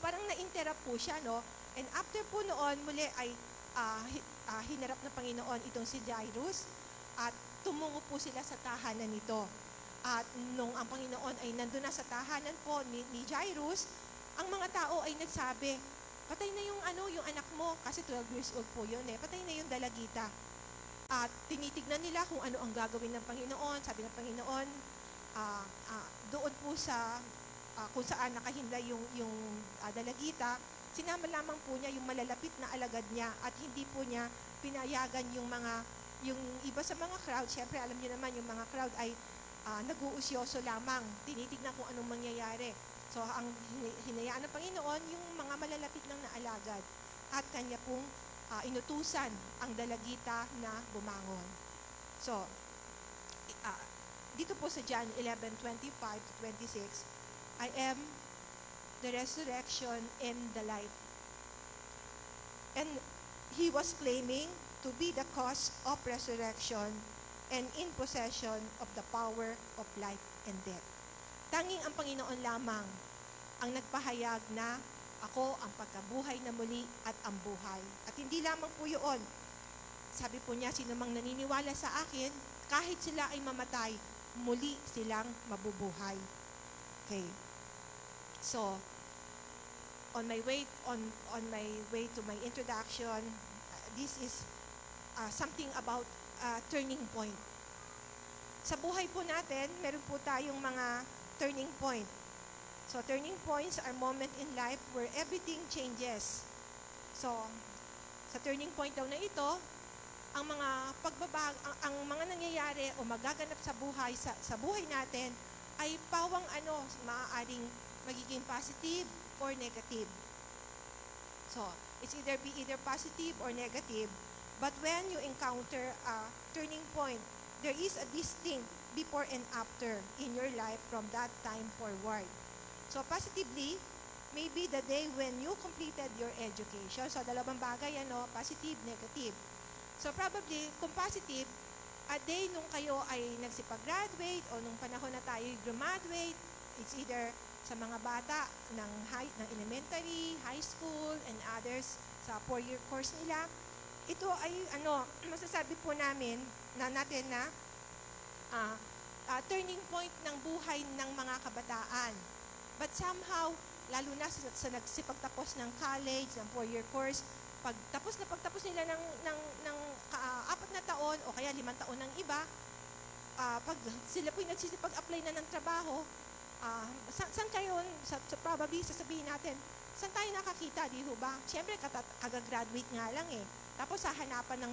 parang na-interrupt po siya, no? And after po noon, muli ay hinarap ng Panginoon itong si Jairus. at tumungo po sila sa tahanan nito. At nung ang Panginoon ay nandun na sa tahanan po ni Jairus, ang mga tao ay nagsabi, patay na yung anak mo, kasi 12 years old po yun patay na yung dalagita. At tinitignan nila kung ano ang gagawin ng Panginoon. Sabi ng Panginoon, doon po sa kung saan nakahinla yung dalagita, sinama lamang po niya yung malalapit na alagad niya at hindi po niya pinayagan yung iba sa mga crowd. Siyempre, alam niyo naman, yung mga crowd ay nag-uusyoso lamang. Tinitignan kung anong mangyayari. So, ang hinayaan ng Panginoon, yung mga malalapit lang na alagad at kanya pong inutusan ang dalagita na bumangon. So, dito po sa John 11:25-26, I am the resurrection and the life. And he was claiming to be the cause of resurrection and in possession of the power of life and death. Tanging ang Panginoon lamang ang nagpahayag na ako ang pagkabuhay na muli at ang buhay. At hindi lamang po yun. Sabi po niya, sino mang naniniwala sa akin, kahit sila ay mamatay, muli silang mabubuhay. Okay. So, on my way to my introduction, this is something about turning point. Sa buhay po natin, meron po tayong mga turning point. So, turning points are moment in life where everything changes. So, sa turning point daw na ito, ang mga ang mga nangyayari o magaganap sa buhay natin ay pawang maaaring magiging positive or negative. So, it's either positive or negative. But when you encounter a turning point, there is a distinct before and after in your life from that time forward. So positively, maybe the day when you completed your education. So dalawang bagay, positive, negative. So probably, kung positive, a day nung kayo ay nagsipag-graduate o nung panahon na tayo graduate, it's either sa mga bata ng elementary, high school, and others sa 4-year course nila, ito ay masasabi po natin na turning point ng buhay ng mga kabataan. But somehow, lalo na sa nagsipagtapos ng college, ng 4-year course, pagtapos nila ng 4 na taon o kaya 5 taon ng iba, pag sila po'y nagsisipag-apply na ng trabaho, saan kayo, probably sasabihin natin, saan tayo nakakita, di ho ba? Siyempre, kagagraduate nga lang Tapos hahanapan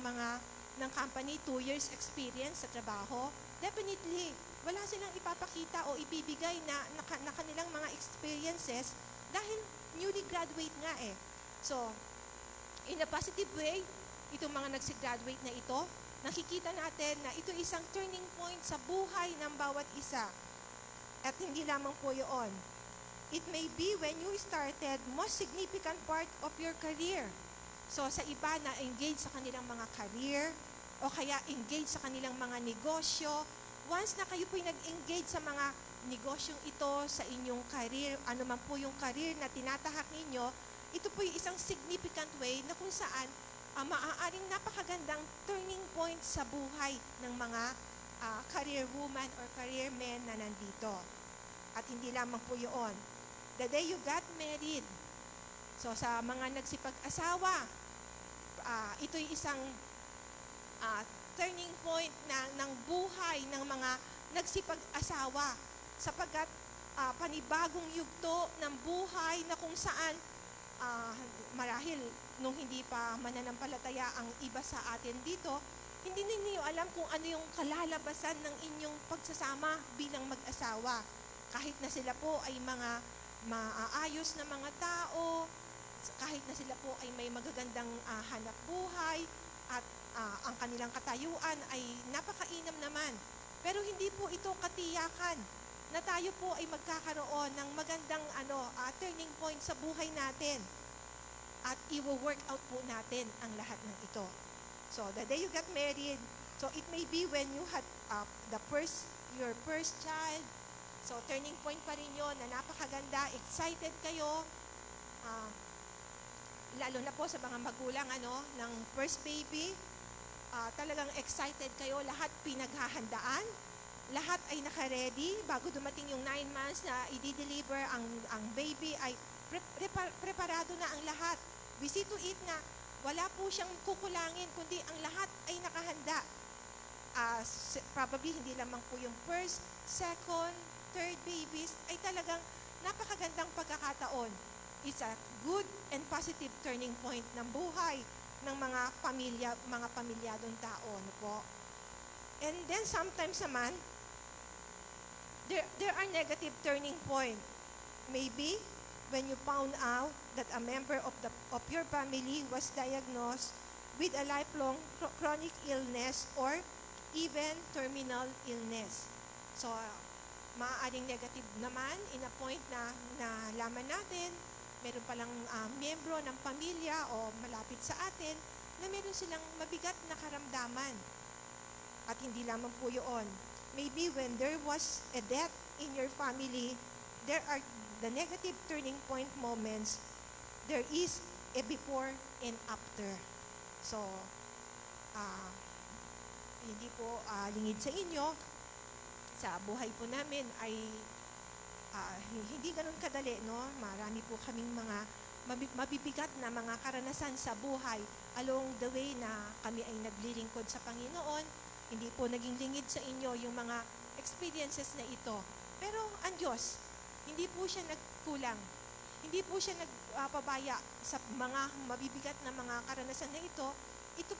ng company 2 years experience sa trabaho. Definitely, wala silang ipapakita o ibibigay na kanilang mga experiences dahil newly graduate nga So, in a positive way, itong mga nagsigraduate na ito, nakikita natin na ito isang turning point sa buhay ng bawat isa. At hindi lamang po yun. It may be when you started most significant part of your career. So, sa iba na engage sa kanilang mga career o kaya engage sa kanilang mga negosyo, once na kayo po'y nag-engage sa mga negosyong ito, sa inyong career, ano man po yung career na tinatahak ninyo, ito po'y isang significant way na kung saan maaaring napakagandang turning point sa buhay ng mga career woman or career men na nandito. At hindi lamang po yun. The day you got married, so sa mga nagsipag-asawa, ito'y isang turning point ng buhay ng mga nagsipag-asawa sapagkat panibagong yugto ng buhay na kung saan marahil nung hindi pa mananampalataya ang iba sa atin dito, hindi ninyo alam kung ano yung kalalabasan ng inyong pagsasama bilang mag-asawa. Kahit na sila po ay mga maayos na mga tao, kahit na sila po ay may magagandang hanap buhay at ang kanilang katayuan ay napakainam naman. Pero hindi po ito katiyakan na tayo po ay magkakaroon ng magandang turning point sa buhay natin. At i-work out po natin ang lahat ng ito. So, the day you got married, so it may be when you had your first child. So, turning point pa rin yun na napakaganda, excited kayo. Lalo na po sa mga magulang ng first baby. talagang excited kayo, lahat pinaghahandaan, lahat ay naka-ready bago dumating yung 9 months na i-deliver ang baby ay preparado na ang lahat. We see to it na wala po siyang kukulangin, kundi ang lahat ay nakahanda. Probably hindi lamang po yung first, second, third babies ay talagang napakagandang pagkakataon. It's a good and positive turning point ng buhay ng mga pamilyadong tao. Ano po? And then sometimes naman, there are negative turning point. Maybe when you found out that a member of your family was diagnosed with a lifelong chronic illness or even terminal illness. So, maaaring negative naman in a point na nalaman natin, meron palang miyembro ng pamilya o malapit sa atin na meron silang mabigat na karamdaman. At hindi lamang po yun. Maybe when there was a death in your family, there are the negative turning point moments. There is a before and after. So, hindi po lingid sa inyo. Sa buhay po namin ay hindi ganun kadali, no? Marami po kaming mga mabibigat na mga karanasan sa buhay along the way na kami ay naglilingkod sa Panginoon. Hindi po naging lingid sa inyo yung mga experiences na ito. Pero ang Diyos, hindi po siya nagkulang. Hindi po siya nagpabaya sa mga mabibigat na mga karanasan na ito. Ito,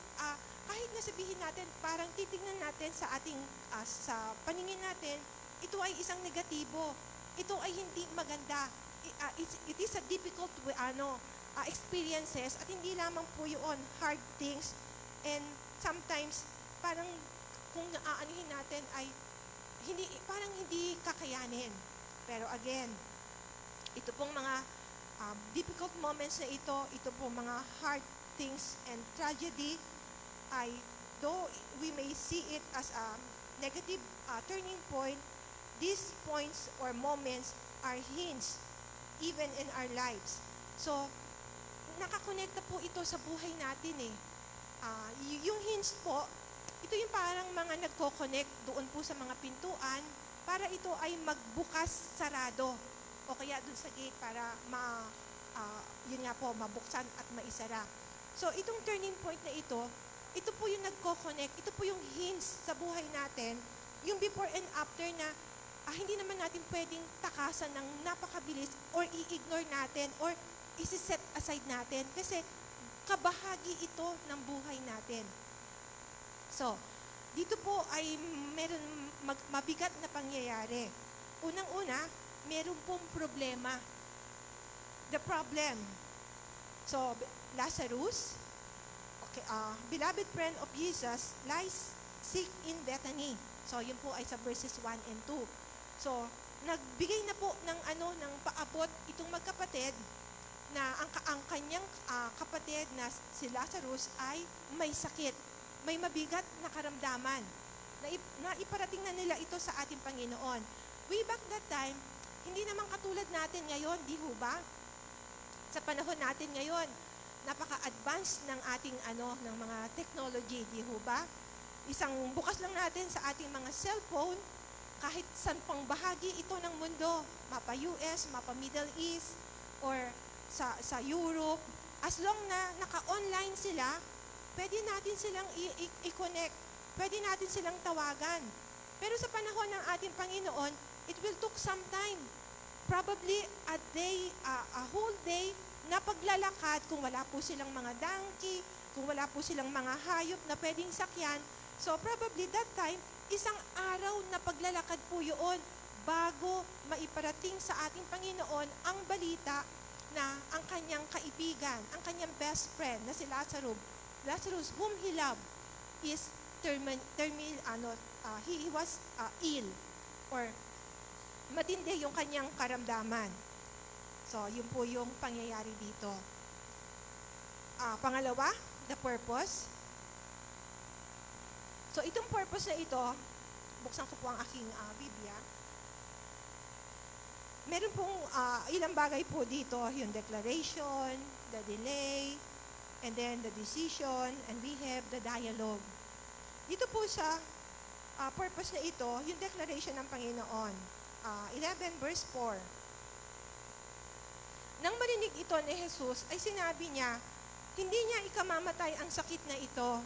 kahit na sabihin natin, parang titignan natin sa ating, sa paningin natin, ito ay isang negatibo. Ito ay hindi maganda. It is a difficult experiences at hindi lamang po yun hard things. And sometimes, parang kung aanuhin natin ay parang hindi kakayanin. Pero again, ito pong mga difficult moments na ito pong mga hard things and tragedy ay, though we may see it as a negative turning point, these points or moments are hints even in our lives. So, nakakonekta po ito sa buhay natin eh. Yung hints po, ito yung parang mga nagko-connect doon po sa mga pintuan para ito ay magbukas sarado o kaya doon sa gate para yun nga po, mabuksan at maisara. So, itong turning point na ito po yung nagko-connect, ito po yung hints sa buhay natin, yung before and after na hindi naman natin pwedeng takasan ng napakabilis or i-ignore natin or isi-set aside natin kasi kabahagi ito ng buhay natin. So, dito po ay meron mabigat na pangyayari. Unang-una, meron pong problema. The problem. So, Lazarus, beloved friend of Jesus, lies sick in Bethany. So, yun po ay sa verses 1 and 2. So, nagbigay na po ng paabot itong magkapatid na ang kanyang kapatid na si Lazarus ay may sakit, may mabigat na karamdaman. Na iparating na nila ito sa ating Panginoon. Way back that time, hindi naman katulad natin ngayon, di ho ba? Sa panahon natin ngayon, napaka-advanced ng ating ng mga technology, di ho ba? Isang bukas lang natin sa ating mga cellphone, kahit saan pang bahagi ito ng mundo, mapa US, mapa Middle East, or sa Europe, as long na naka-online sila, pwede natin silang i-connect, pwede natin silang tawagan. Pero sa panahon ng ating Panginoon, it will took some time. Probably a day, a whole day, na paglalakad kung wala po silang mga donkey, kung wala po silang mga hayop na pwedeng sakyan. So probably that time, isang araw na paglalakad po yun bago maiparating sa ating Panginoon ang balita na ang kanyang kaibigan, ang kanyang best friend na si Lazarus, whom he loved, is he was ill or matindi yung kanyang karamdaman. So, yun po yung pangyayari dito. Pangalawa, the purpose. So, itong purpose na ito, buksan ko po ang aking Biblia. Meron pong ilang bagay po dito, yung declaration, the delay, and then the decision, and we have the dialogue. dito po sa purpose na ito, yung declaration ng Panginoon. 11 verse 4. Nang marinig ito ni Jesus, ay sinabi niya, hindi niya ikamamatay ang sakit na ito.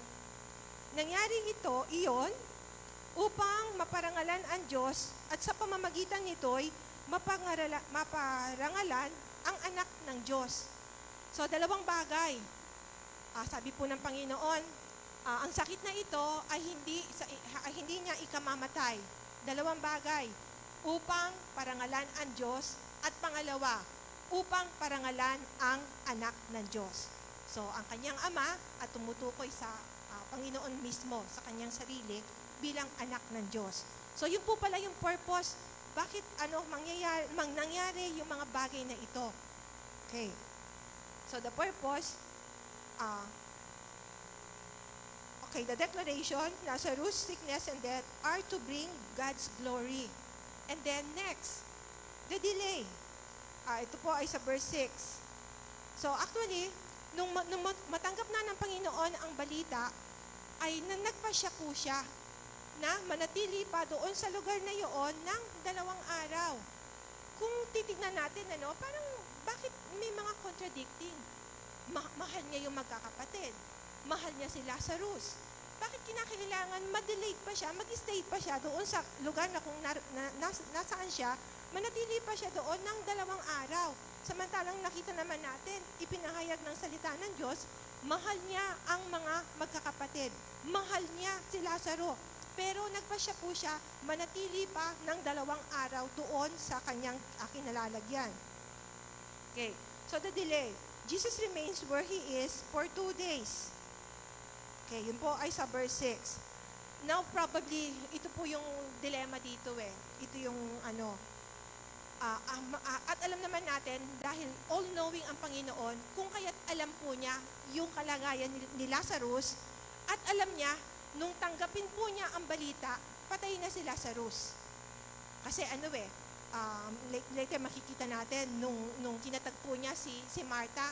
Nangyari iyon, upang maparangalan ang Diyos at sa pamamagitan nito'y maparangalan ang anak ng Diyos. So, dalawang bagay. Sabi po ng Panginoon, ang sakit na ito ay hindi niya ikamamatay. Dalawang bagay, upang parangalan ang Diyos, at pangalawa, upang parangalan ang anak ng Diyos. So, ang kanyang ama at tumutukoy sa Panginoon mismo, sa kanyang sarili, bilang anak ng Diyos. So, yun po pala yung purpose. Bakit nangyari yung mga bagay na ito? Okay. So, the purpose, the declaration, Lazarus' sickness and death are to bring God's glory. And then next, the delay. Ito po ay sa verse 6. So actually, nung matanggap na ng Panginoon ang balita, ay nagpasya po siya na manatili pa doon sa lugar na iyon ng 2 araw. Kung titignan natin, parang bakit may mga contradicting? Mahal niya yung magkakapatid. Mahal niya si Lazarus. Bakit kinakailangan ma-delay pa siya, mag-stay pa siya doon sa lugar na kung nasaan siya, manatili pa siya doon ng 2 araw. Samantalang nakita naman natin, ipinahayag ng salita ng Diyos, mahal niya ang mga magkakapatid. Mahal niya si Lazaro. Pero nagpasya po siya, manatili pa ng 2 araw doon sa kanyang kinalalagyan. Okay, so the delay. Jesus remains where He is for 2 days. Okay, yun po ay sa verse 6. Now, probably, ito po yung dilemma dito Ito yung at alam naman natin, dahil all-knowing ang Panginoon, kung kaya't alam po niya yung kalagayan ni Lazarus, at alam niya, nung tanggapin po niya ang balita, patay na si Lazarus. Kasi later makikita natin, nung kinatagpo niya si Martha,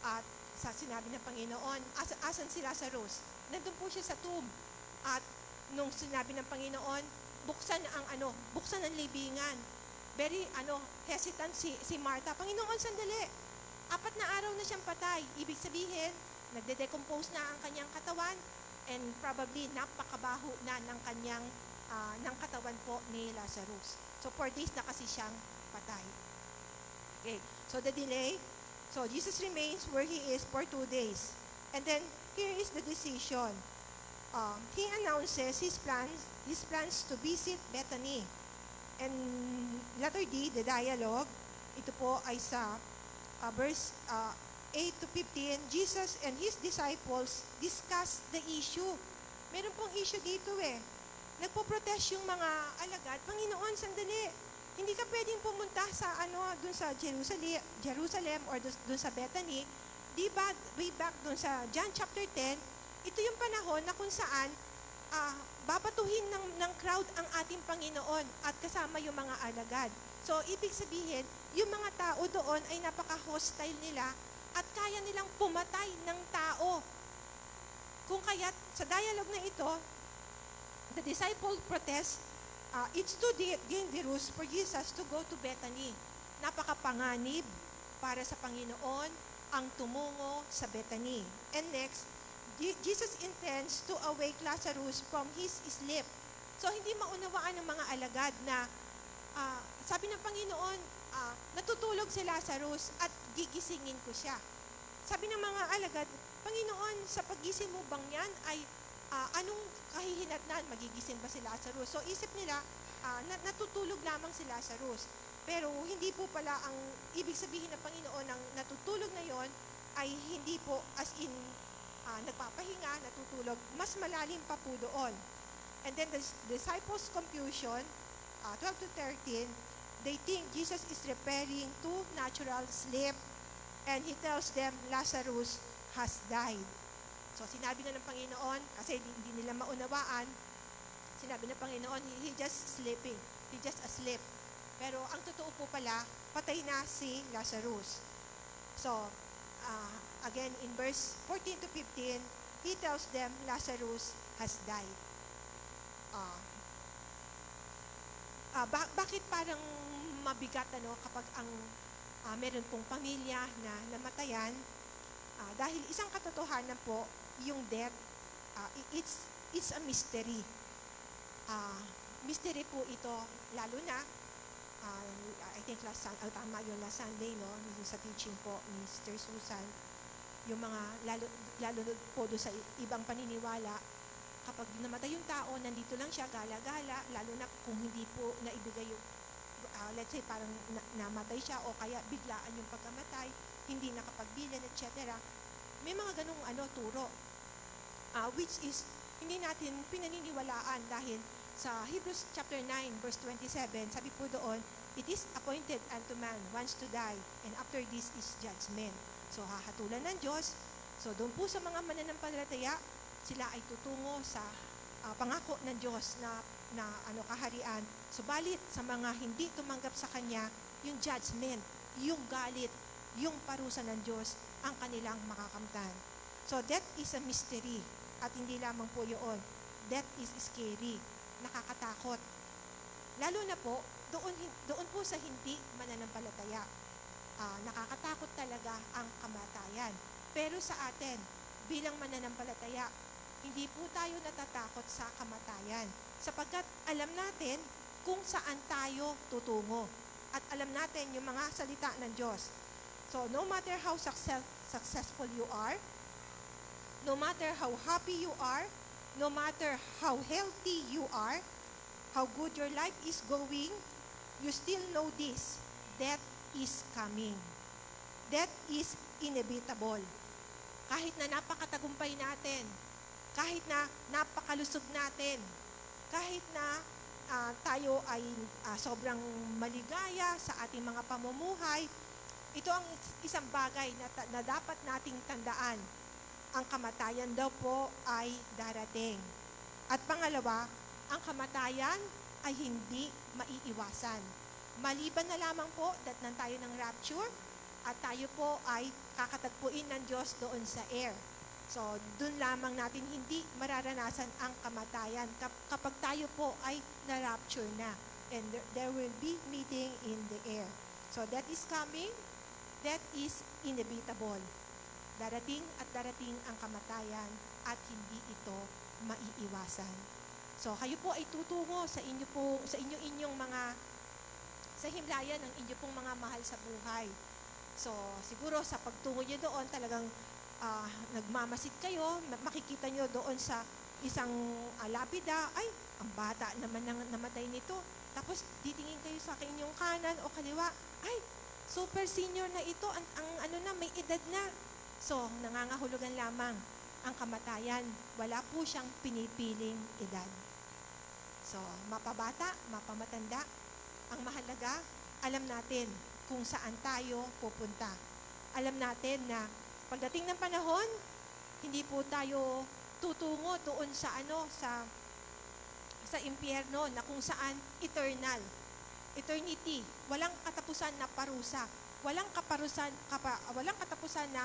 at sa sinabi ng Panginoon, asan si Lazarus? Nandun po siya sa tomb. At nung sinabi ng Panginoon, buksan ang libingan. Very hesitant si Martha. Panginoon, sandali. 4 na araw na siyang patay. Ibig sabihin, nagde-decompose na ang kanyang katawan, and probably napakabaho na ng katawan po ni Lazarus. So 4 days na kasi siyang patay. Okay, so the delay. So Jesus remains where He is for 2 days. And then, here is the decision. He announces His plans to visit Bethany. And letter D, the dialogue, ito po ay sa verse 8 to 15, Jesus and His disciples discuss the issue. Meron pong issue dito Nagpo-protest yung mga alagad, Panginoon, sandali. Hindi ka pwedeng pumunta sa dun sa Jerusalem or dun sa Bethany. Di ba, way back dun sa John chapter 10, ito yung panahon na kung saan babatuhin ng crowd ang ating Panginoon at kasama yung mga alagad. So, ibig sabihin, yung mga tao doon ay napaka-hostile nila at kaya nilang pumatay ng tao. Kung kaya't sa dialogue na ito, the disciple protest, it's too dangerous for Jesus to go to Bethany. Napakapanganib para sa Panginoon ang tumungo sa Bethany. And next, Jesus intends to awake Lazarus from his sleep. So, hindi maunawaan ng mga alagad na sabi ng Panginoon, natutulog si Lazarus at gigisingin ko siya. Sabi ng mga alagad, Panginoon, sa paggising mo bang yan ay anong kahihinatnan? Magigising ba si Lazarus? So, isip nila, natutulog lamang si Lazarus. Pero hindi po pala ang ibig sabihin ng Panginoon ng natutulog na yon ay hindi po as in nagpapahinga, natutulog, mas malalim pa po doon. And then the disciples' confusion, 12 to 13, they think Jesus is referring to natural sleep, and He tells them Lazarus has died. So sinabi na ng Panginoon, kasi hindi nila maunawaan, sinabi ng Panginoon, He just sleeping, He just asleep. Pero ang totoo po pala, patay na si Lazarus. So, again, in verse 14 to 15, He tells them Lazarus has died. Bakit parang mabigat kapag ang meron pong pamilya na namatayan? Dahil isang katotohanan po, yung death, it's a mystery. Mystery po ito, lalo na, I think last Sunday, no, yung sa teaching po ni Sister Susan, yung mga, lalo po doon sa ibang paniniwala, kapag namatay yung tao, nandito lang siya, gala-gala, lalo na kung hindi po naibigay yung, let's say parang namatay siya o kaya biglaan yung pagkamatay, hindi nakapagbilan, etc. May mga ganong turo, which is hindi natin pinaniniwalaan dahil sa Hebrews chapter 9 verse 27, sabi po doon, it is appointed unto man once to die, and after this is judgment. So hahatulan ng Diyos. So doon po sa mga mananampalataya, sila ay tutungo sa pangako ng Diyos na kaharian. Subalit sa mga hindi tumanggap sa Kanya, yung judgment, yung galit, yung parusa ng Diyos ang kanilang makakamtan. So death is a mystery. At hindi lamang po yun. Death is scary. Nakakatakot. Lalo na po, doon po sa hindi mananampalataya. Nakakatakot talaga ang kamatayan. Pero sa atin, bilang mananampalataya, hindi po tayo natatakot sa kamatayan. Sapagkat alam natin kung saan tayo tutungo. At alam natin yung mga salita ng Diyos. So, no matter how successful you are, no matter how happy you are, no matter how healthy you are, how good your life is going, you still know this: death is coming. Death is inevitable. Kahit na napakatagumpay natin, kahit na napakalusog natin, kahit na tayo ay sobrang maligaya sa ating mga pamumuhay, ito ang isang bagay na dapat nating tandaan. Ang kamatayan daw po ay darating. At pangalawa, ang kamatayan ay hindi maiiwasan. Maliban na lamang po datnan tayo ng rapture at tayo po ay kakatagpuin ng Diyos doon sa air. So, doon lamang natin hindi mararanasan ang kamatayan kapag tayo po ay na-rapture na. And there will be meeting in the air. So, that is coming. That is inevitable. Darating at darating ang kamatayan at hindi ito maiiwasan. So kayo po ay tutungo sa inyong mga sa himlayan ng inyo pong mga mahal sa buhay. So siguro sa pagtungo niyo doon talagang nagmamasid kayo, makikita niyo doon sa isang lapida, ay ang bata naman nang namatay nito. Tapos titingin kayo sa inyong kanan o kaliwa, ay super senior na ito, may edad na. So, nangangahulugan lamang ang kamatayan. Wala po siyang pinipiling edad. So, mapabata, mapamatanda. Ang mahalaga, alam natin kung saan tayo pupunta. Alam natin na pagdating ng panahon, hindi po tayo tutungo doon sa impyerno na kung saan eternal. Eternity, walang katapusan na parusa. Walang katapusan na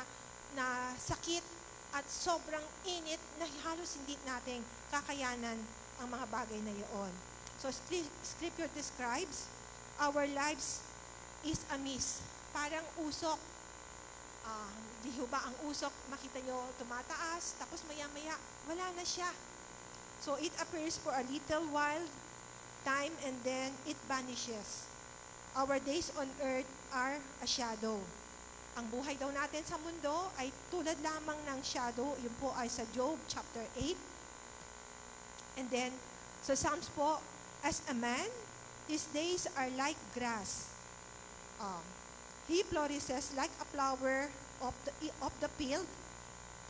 sakit at sobrang init na halos hindi natin kakayanan ang mga bagay na iyon. So, Scripture describes our lives is a mist. Parang usok. Di ba ang usok, makita nyo tumataas, tapos maya-maya, wala na siya. So, it appears for a little while, time, and then it vanishes. Our days on earth are a shadow. Ang buhay daw natin sa mundo ay tulad lamang ng shadow. Yun po ay sa Job chapter 8. And then, sa Psalms po, as a man, his days are like grass. He flourishes like a flower of the field,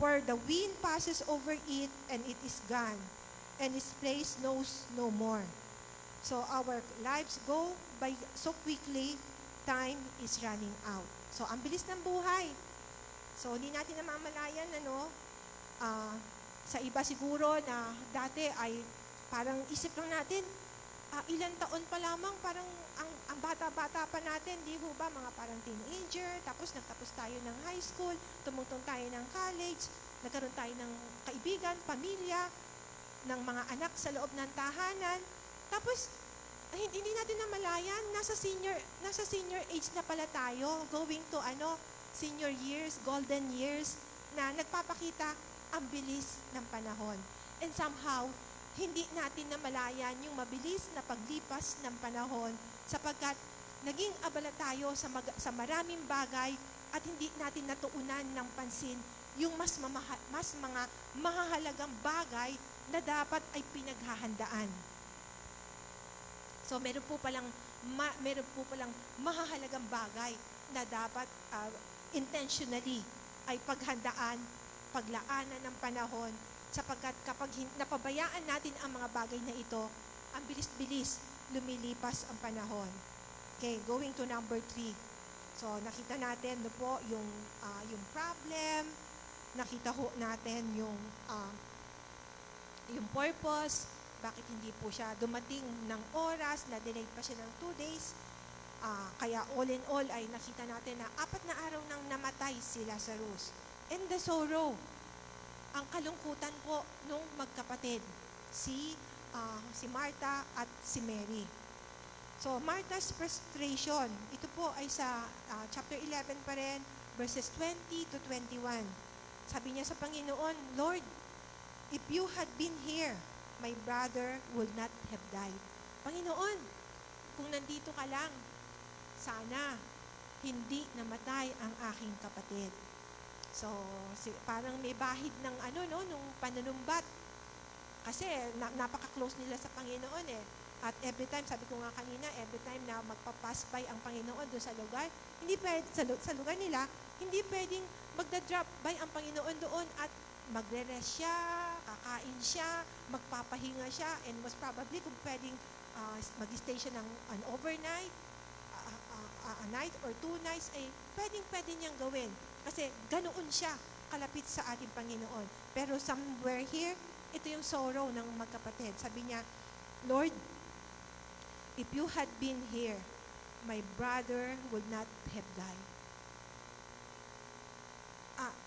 for the wind passes over it and it is gone, and its place knows no more. So our lives go by so quickly, time is running out. So, ang bilis ng buhay. So, hindi natin namamalayan, sa iba siguro na dati ay parang isip lang natin, ilang taon pa lamang, parang ang bata-bata pa natin, di ho ba, mga parang teenager, tapos nagtapos tayo ng high school, tumungtong tayo ng college, nagkaroon tayo ng kaibigan, pamilya, ng mga anak sa loob ng tahanan. Tapos, hindi natin namalayan, nasa senior age na pala tayo, going to senior years, golden years, na nagpapakita ang bilis ng panahon. And somehow, hindi natin namalayan yung mabilis na paglipas ng panahon sapagkat naging abala tayo sa maraming bagay at hindi natin natuunan ng pansin yung mas mga mahahalagang bagay na dapat ay pinaghahandaan. So meron po palang mahahalagang bagay na dapat intentionally ay paghandaan, paglaanan ng panahon sapagkat kapag napabayaan natin ang mga bagay na ito, ang bilis-bilis lumilipas ang panahon. Okay, going to number 3. So nakita natin po yung problem, nakita ho natin yung purpose, bakit hindi po siya dumating ng oras, na-delayed pa siya ng 2 days. Kaya all in all ay nakita natin na 4 na araw nang namatay si Lazarus. And the sorrow, ang kalungkutan po nung magkapatid, si Martha at si Mary. So Martha's frustration, ito po ay sa chapter 11 pa rin, verses 20 to 21. Sabi niya sa Panginoon, Lord, if you had been here, my brother would not have died. Panginoon, kung nandito ka lang, sana hindi namatay ang aking kapatid. So, parang may bahid ng nung pananumbat. Kasi napaka-close nila sa Panginoon eh. At every time, sabi ko nga kanina, every time na magpapass by ang Panginoon doon sa lugar, hindi pwede, sa lugar nila, hindi pwedeng magda-drop by ang Panginoon doon at magre-rest siya, kakain siya, magpapahinga siya, and most probably kung pwedeng mag-stay siya ng an overnight, a night or 2 nights, ay pwede niyang gawin. Kasi ganoon siya kalapit sa ating Panginoon. Pero somewhere here, ito yung sorrow ng magkapatid. Sabi niya, Lord, if you had been here, my brother would not have died.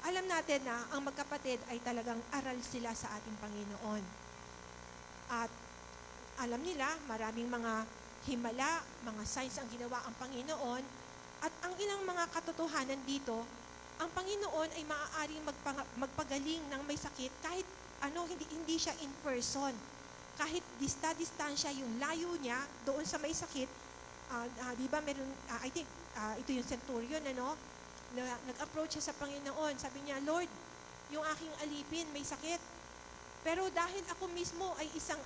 Alam natin na ang magkapatid ay talagang aral sila sa ating Panginoon. At alam nila, maraming mga himala, mga signs ang ginawa ang Panginoon. At ang ilang mga katotohanan dito, ang Panginoon ay maaaring magpagaling ng may sakit kahit hindi siya in person. Kahit distansya yung layo niya doon sa may sakit. Di ba meron, I think, ito yung centurion, na nag-approach siya sa Panginoon. Sabi niya, Lord, yung aking alipin may sakit. Pero dahil ako mismo ay isang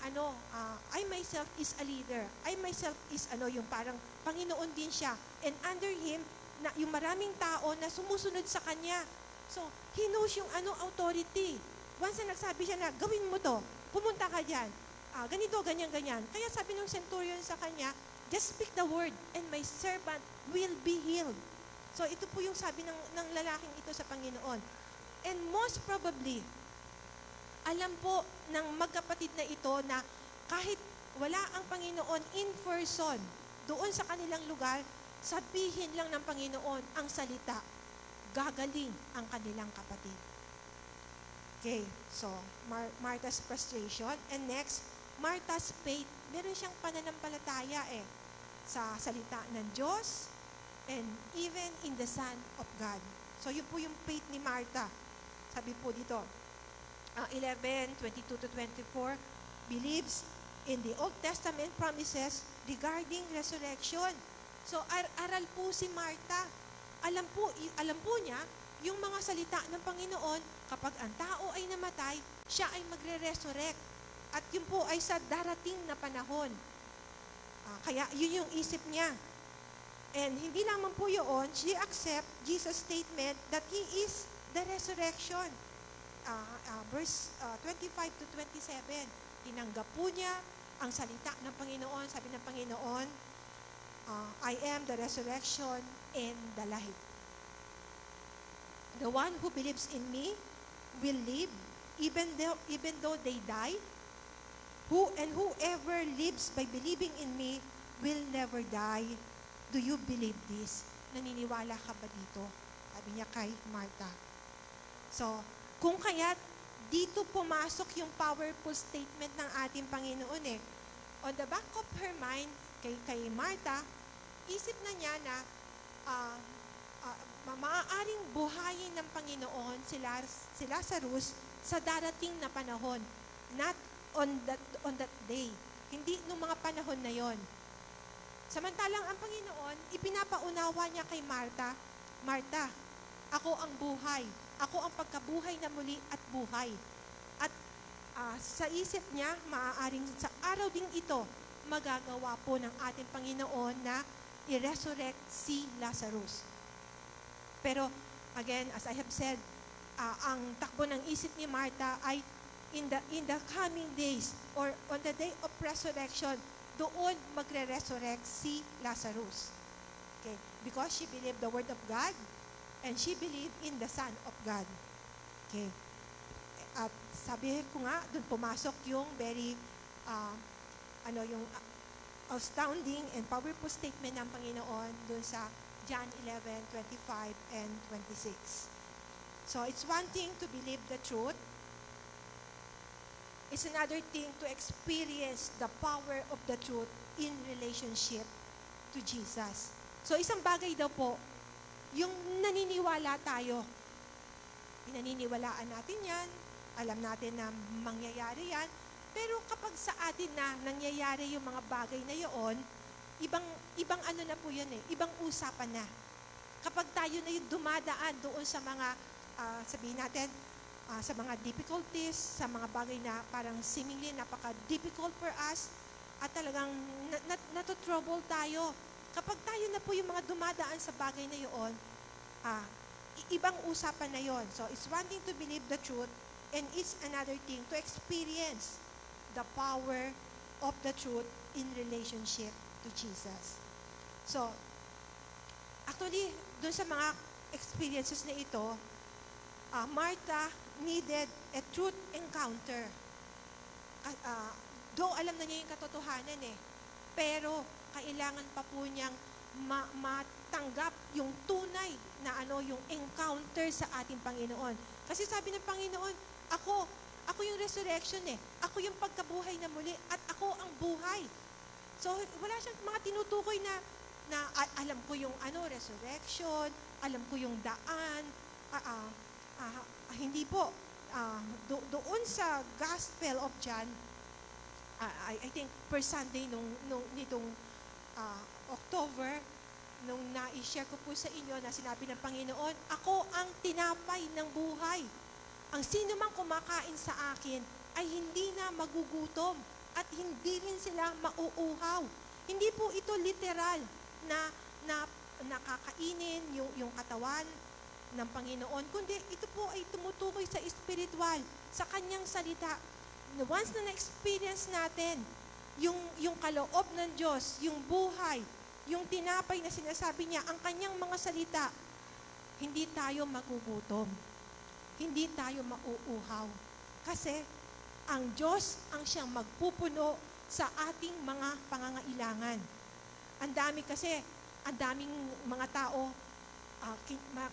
I myself is a leader. I myself is yung parang Panginoon din siya. And under Him, na yung maraming tao na sumusunod sa Kanya. So, He knows yung authority. Once na nagsabi siya na, gawin mo to, pumunta ka dyan. Ganito, ganyan. Kaya sabi ng centurion sa Kanya, just speak the word and my servant will be healed. So, ito po yung sabi ng lalaking ito sa Panginoon. And most probably, alam po ng magkapatid na ito na kahit wala ang Panginoon in person, doon sa kanilang lugar, sabihin lang ng Panginoon ang salita, gagaling ang kanilang kapatid. Okay, so Martha's frustration. And next, Martha's faith. Meron siyang pananampalataya sa salita ng Diyos and even in the Son of God. So yun po yung faith ni Martha. Sabi po dito, 11:22 to 24, believes in the Old Testament promises regarding resurrection. So aral po si Martha. Alam po niya yung mga salita ng Panginoon, kapag ang tao ay namatay, siya ay magre-resurrect. At yun po ay sa darating na panahon. Kaya yun yung isip niya. And hindi lamang po yun, she accept Jesus' statement that He is the resurrection. Verse 25 to 27, tinanggap po niya ang salita ng Panginoon. Sabi ng Panginoon, I am the resurrection and the life. The one who believes in me will live even though they die. Whoever lives by believing in me will never die. Do you believe this? Naniniwala ka ba dito? Sabi niya kay Martha. So, kung kaya't dito pumasok yung powerful statement ng ating Panginoon eh. On the back of her mind, kay Martha, isip na niya na maaaring buhayin ng Panginoon si Lazarus sa darating na panahon. Not on that day. Hindi nung mga panahon na yon. Samantalang ang Panginoon, ipinapaunawa niya kay Martha, Martha, ako ang buhay. Ako ang pagkabuhay na muli at buhay. At sa isip niya, maaaring sa araw ding ito, magagawa po ng ating Panginoon na i-resurrect si Lazarus. Pero, again, as I have said, ang takbo ng isip ni Martha ay in the coming days or on the day of resurrection, doon magre-resurrect si Lazarus. Okay? Because she believed the word of God and she believed in the Son of God. Okay? At sabi ko nga, doon pumasok yung very, yung astounding and powerful statement ng Panginoon doon sa John 11:25 and 26. So, it's one thing to believe the truth. It's another thing to experience the power of the truth in relationship to Jesus. So, isang bagay daw po, yung naniniwala tayo. Pinaniniwalaan natin yan, alam natin na mangyayari yan, pero kapag sa atin na nangyayari yung mga bagay na yun, ibang ano na po yun eh, ibang usapan na. Kapag tayo na yung dumadaan doon sa mga, sabihin natin, sa mga difficulties, sa mga bagay na parang seemingly napaka-difficult for us, at talagang natotrouble tayo. Kapag tayo na po yung mga dumadaan sa bagay na yun, ibang usapan na yon. So, it's one thing to believe the truth, and it's another thing to experience the power of the truth in relationship to Jesus. So, actually, doon sa mga experiences na ito, Martha needed a truth encounter. Though alam na niya yung katotohanan eh, pero kailangan pa po niyang matanggap yung tunay na yung encounter sa ating Panginoon. Kasi sabi ng Panginoon, ako yung resurrection eh. Ako yung pagkabuhay na muli at ako ang buhay. So, wala siyang mga tinutukoy na alam ko yung resurrection, alam ko yung daan, hindi po. Doon sa Gospel of John, I think per Sunday nitong October, nung na-share ko po sa inyo na sinabi ng Panginoon, ako ang tinapay ng buhay. Ang sino mang kumakain sa akin ay hindi na magugutom at hindi rin sila mauuhaw. Hindi po ito literal na nakakainin yung katawan ng Panginoon, kundi ito po ay tumutukoy sa spiritual, sa kanyang salita. Once na na-experience natin yung kaloob ng Diyos, yung buhay, yung tinapay na sinasabi niya, ang kanyang mga salita, hindi tayo magugutom. Hindi tayo mauuhaw. Kasi ang Diyos ang siyang magpupuno sa ating mga pangangailangan. Ang daming mga tao,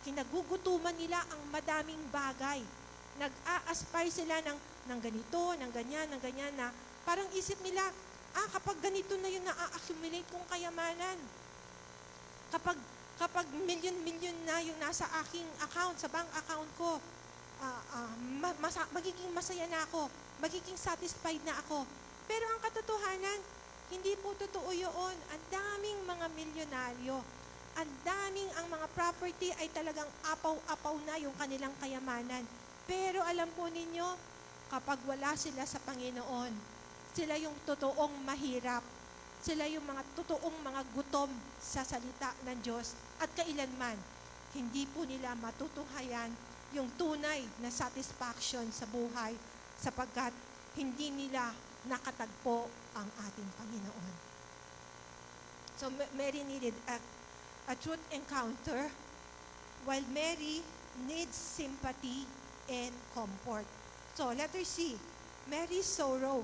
kinagugutuman nila ang madaming bagay. Nag-a-aspire sila ng ganito, ng ganyan, na parang isip nila, kapag ganito na yung na-accumulate kong kayamanan, kapag million na yung nasa aking account, sa bank account ko, magiging masaya na ako, magiging satisfied na ako. Pero ang katotohanan, hindi po totoo yun. Ang daming mga milyonaryo, ang daming ang mga property ay talagang apaw-apaw na yung kanilang kayamanan. Pero alam po ninyo, kapag wala sila sa Panginoon, sila yung totoong mahirap. Sila yung mga totoong mga gutom sa salita ng Diyos. At kailanman, hindi po nila matutuhayan yung tunay na satisfaction sa buhay sapagkat hindi nila nakatagpo ang ating Panginoon. So Mary needed a truth encounter while Mary needs sympathy and comfort. So letter C, Mary's sorrow.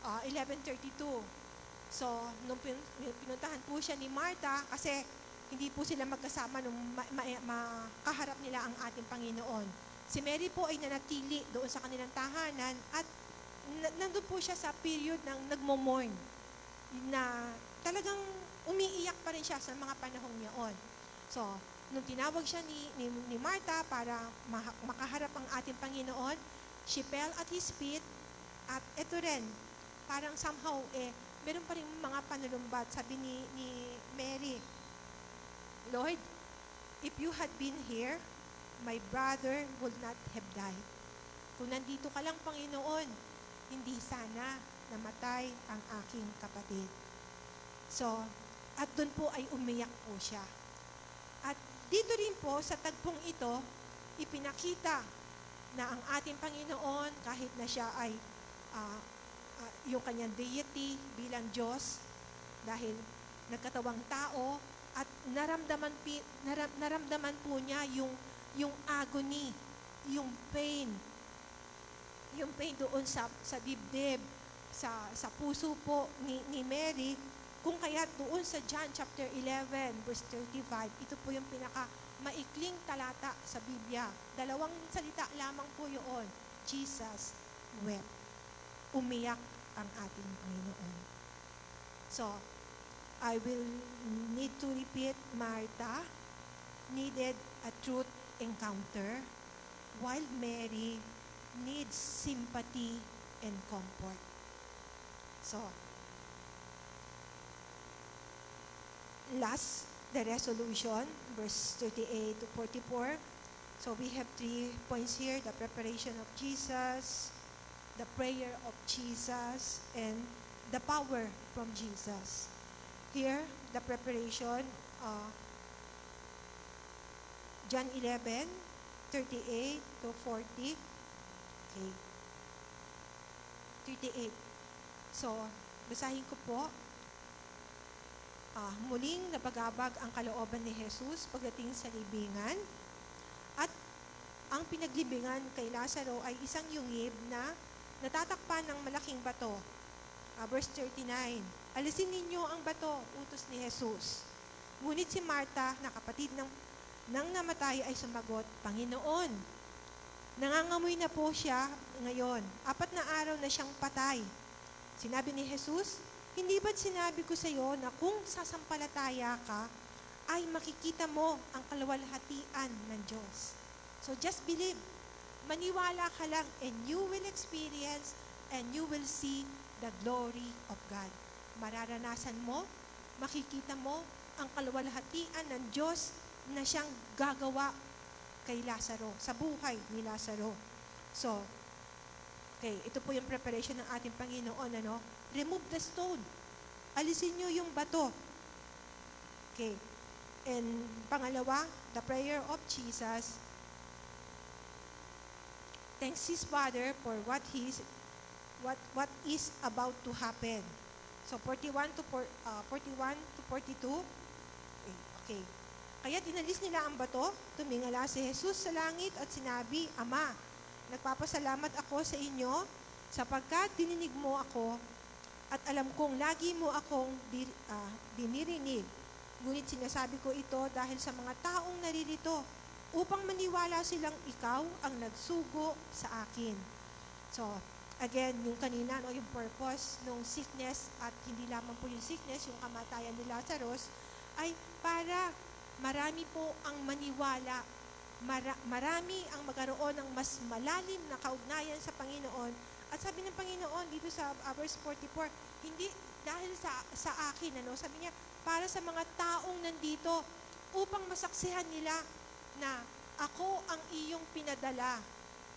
11:32. So, nung pinuntahan po siya ni Martha, kasi hindi po sila magkasama nung makaharap nila ang ating Panginoon. si Mary po ay nanatili doon sa kanilang tahanan at nandun po siya sa period ng nagmo-mourn na talagang umiiyak pa rin siya sa mga panahong yaon. So, nung tinawag siya ni Martha para makaharap ang ating Panginoon, she fell at his feet at ito rin, parang somehow, meron pa rin mga panulumbat. Sabi ni Mary, Lord, if you had been here, my brother would not have died. Kung nandito ka lang, Panginoon, hindi sana namatay ang aking kapatid. So, at doon po ay umiyak po siya. At dito rin po sa tagpong ito, ipinakita na ang ating Panginoon, kahit na siya ay yung kanyang deity bilang Diyos, dahil nagkatawang tao, at naramdaman po niya yung agony, yung pain doon sa dibdib, sa puso po ni Mary, kung kaya doon sa John chapter 11 verse 35, ito po yung pinaka maikling talata sa Biblia. 2 salita lamang po yun. Jesus wept. Umiyak ang ating Panginoon. So, I will need to repeat, Martha needed a truth encounter while Mary needs sympathy and comfort. So, last, the resolution, verse 38 to 44. So we have 3 points here: the preparation of Jesus, the prayer of Jesus, and the power from Jesus. Here, the preparation, John 11, 38 to 40. Okay. 38. So, basahin ko po. Muling napagabag ang kalooban ni Jesus pagdating sa libingan, at ang pinaglibingan kay Lazaro ay isang yungib na natatakpan ng malaking bato. Verse 39, alisin ninyo ang bato, utos ni Jesus. Ngunit si Martha, na kapatid ng namatay, ay sumagot, Panginoon, nangangamoy na po siya ngayon. 4 na araw na siyang patay. Sinabi ni Jesus, hindi ba't sinabi ko sa iyo na kung sasampalataya ka, ay makikita mo ang kaluwalhatian ng Diyos. So just believe. Maniwala ka lang and you will experience and you will see the glory of God. Mararanasan mo, makikita mo ang kaluwalhatian ng Diyos na siyang gagawa kay Lazaro, sa buhay ni Lazaro. So, okay, ito po yung preparation ng ating Panginoon, remove the stone. Alisin nyo yung bato. Okay. And pangalawa, the prayer of Jesus. Thanks his Father for what is about to happen. So 41 to 42. Okay. Kaya inalis nila ang bato, tumingala si Jesus sa langit at sinabi, Ama, nagpapasalamat ako sa inyo sapagkat dininig mo ako at alam kong lagi mo akong dinirinig. Ngunit sinasabi ko ito dahil sa mga taong naririto upang maniwala silang ikaw ang nagsugo sa akin. So, again, yung kanina, yung purpose ng sickness, at hindi lamang po yung sickness, yung kamatayan ni Lazarus, ay para marami po ang maniwala, marami ang magkaroon ng mas malalim na kaugnayan sa Panginoon. At sabi ng Panginoon dito sa verse 44, hindi dahil sa akin, sabi niya, para sa mga taong nandito, upang masaksihan nila na ako ang iyong pinadala,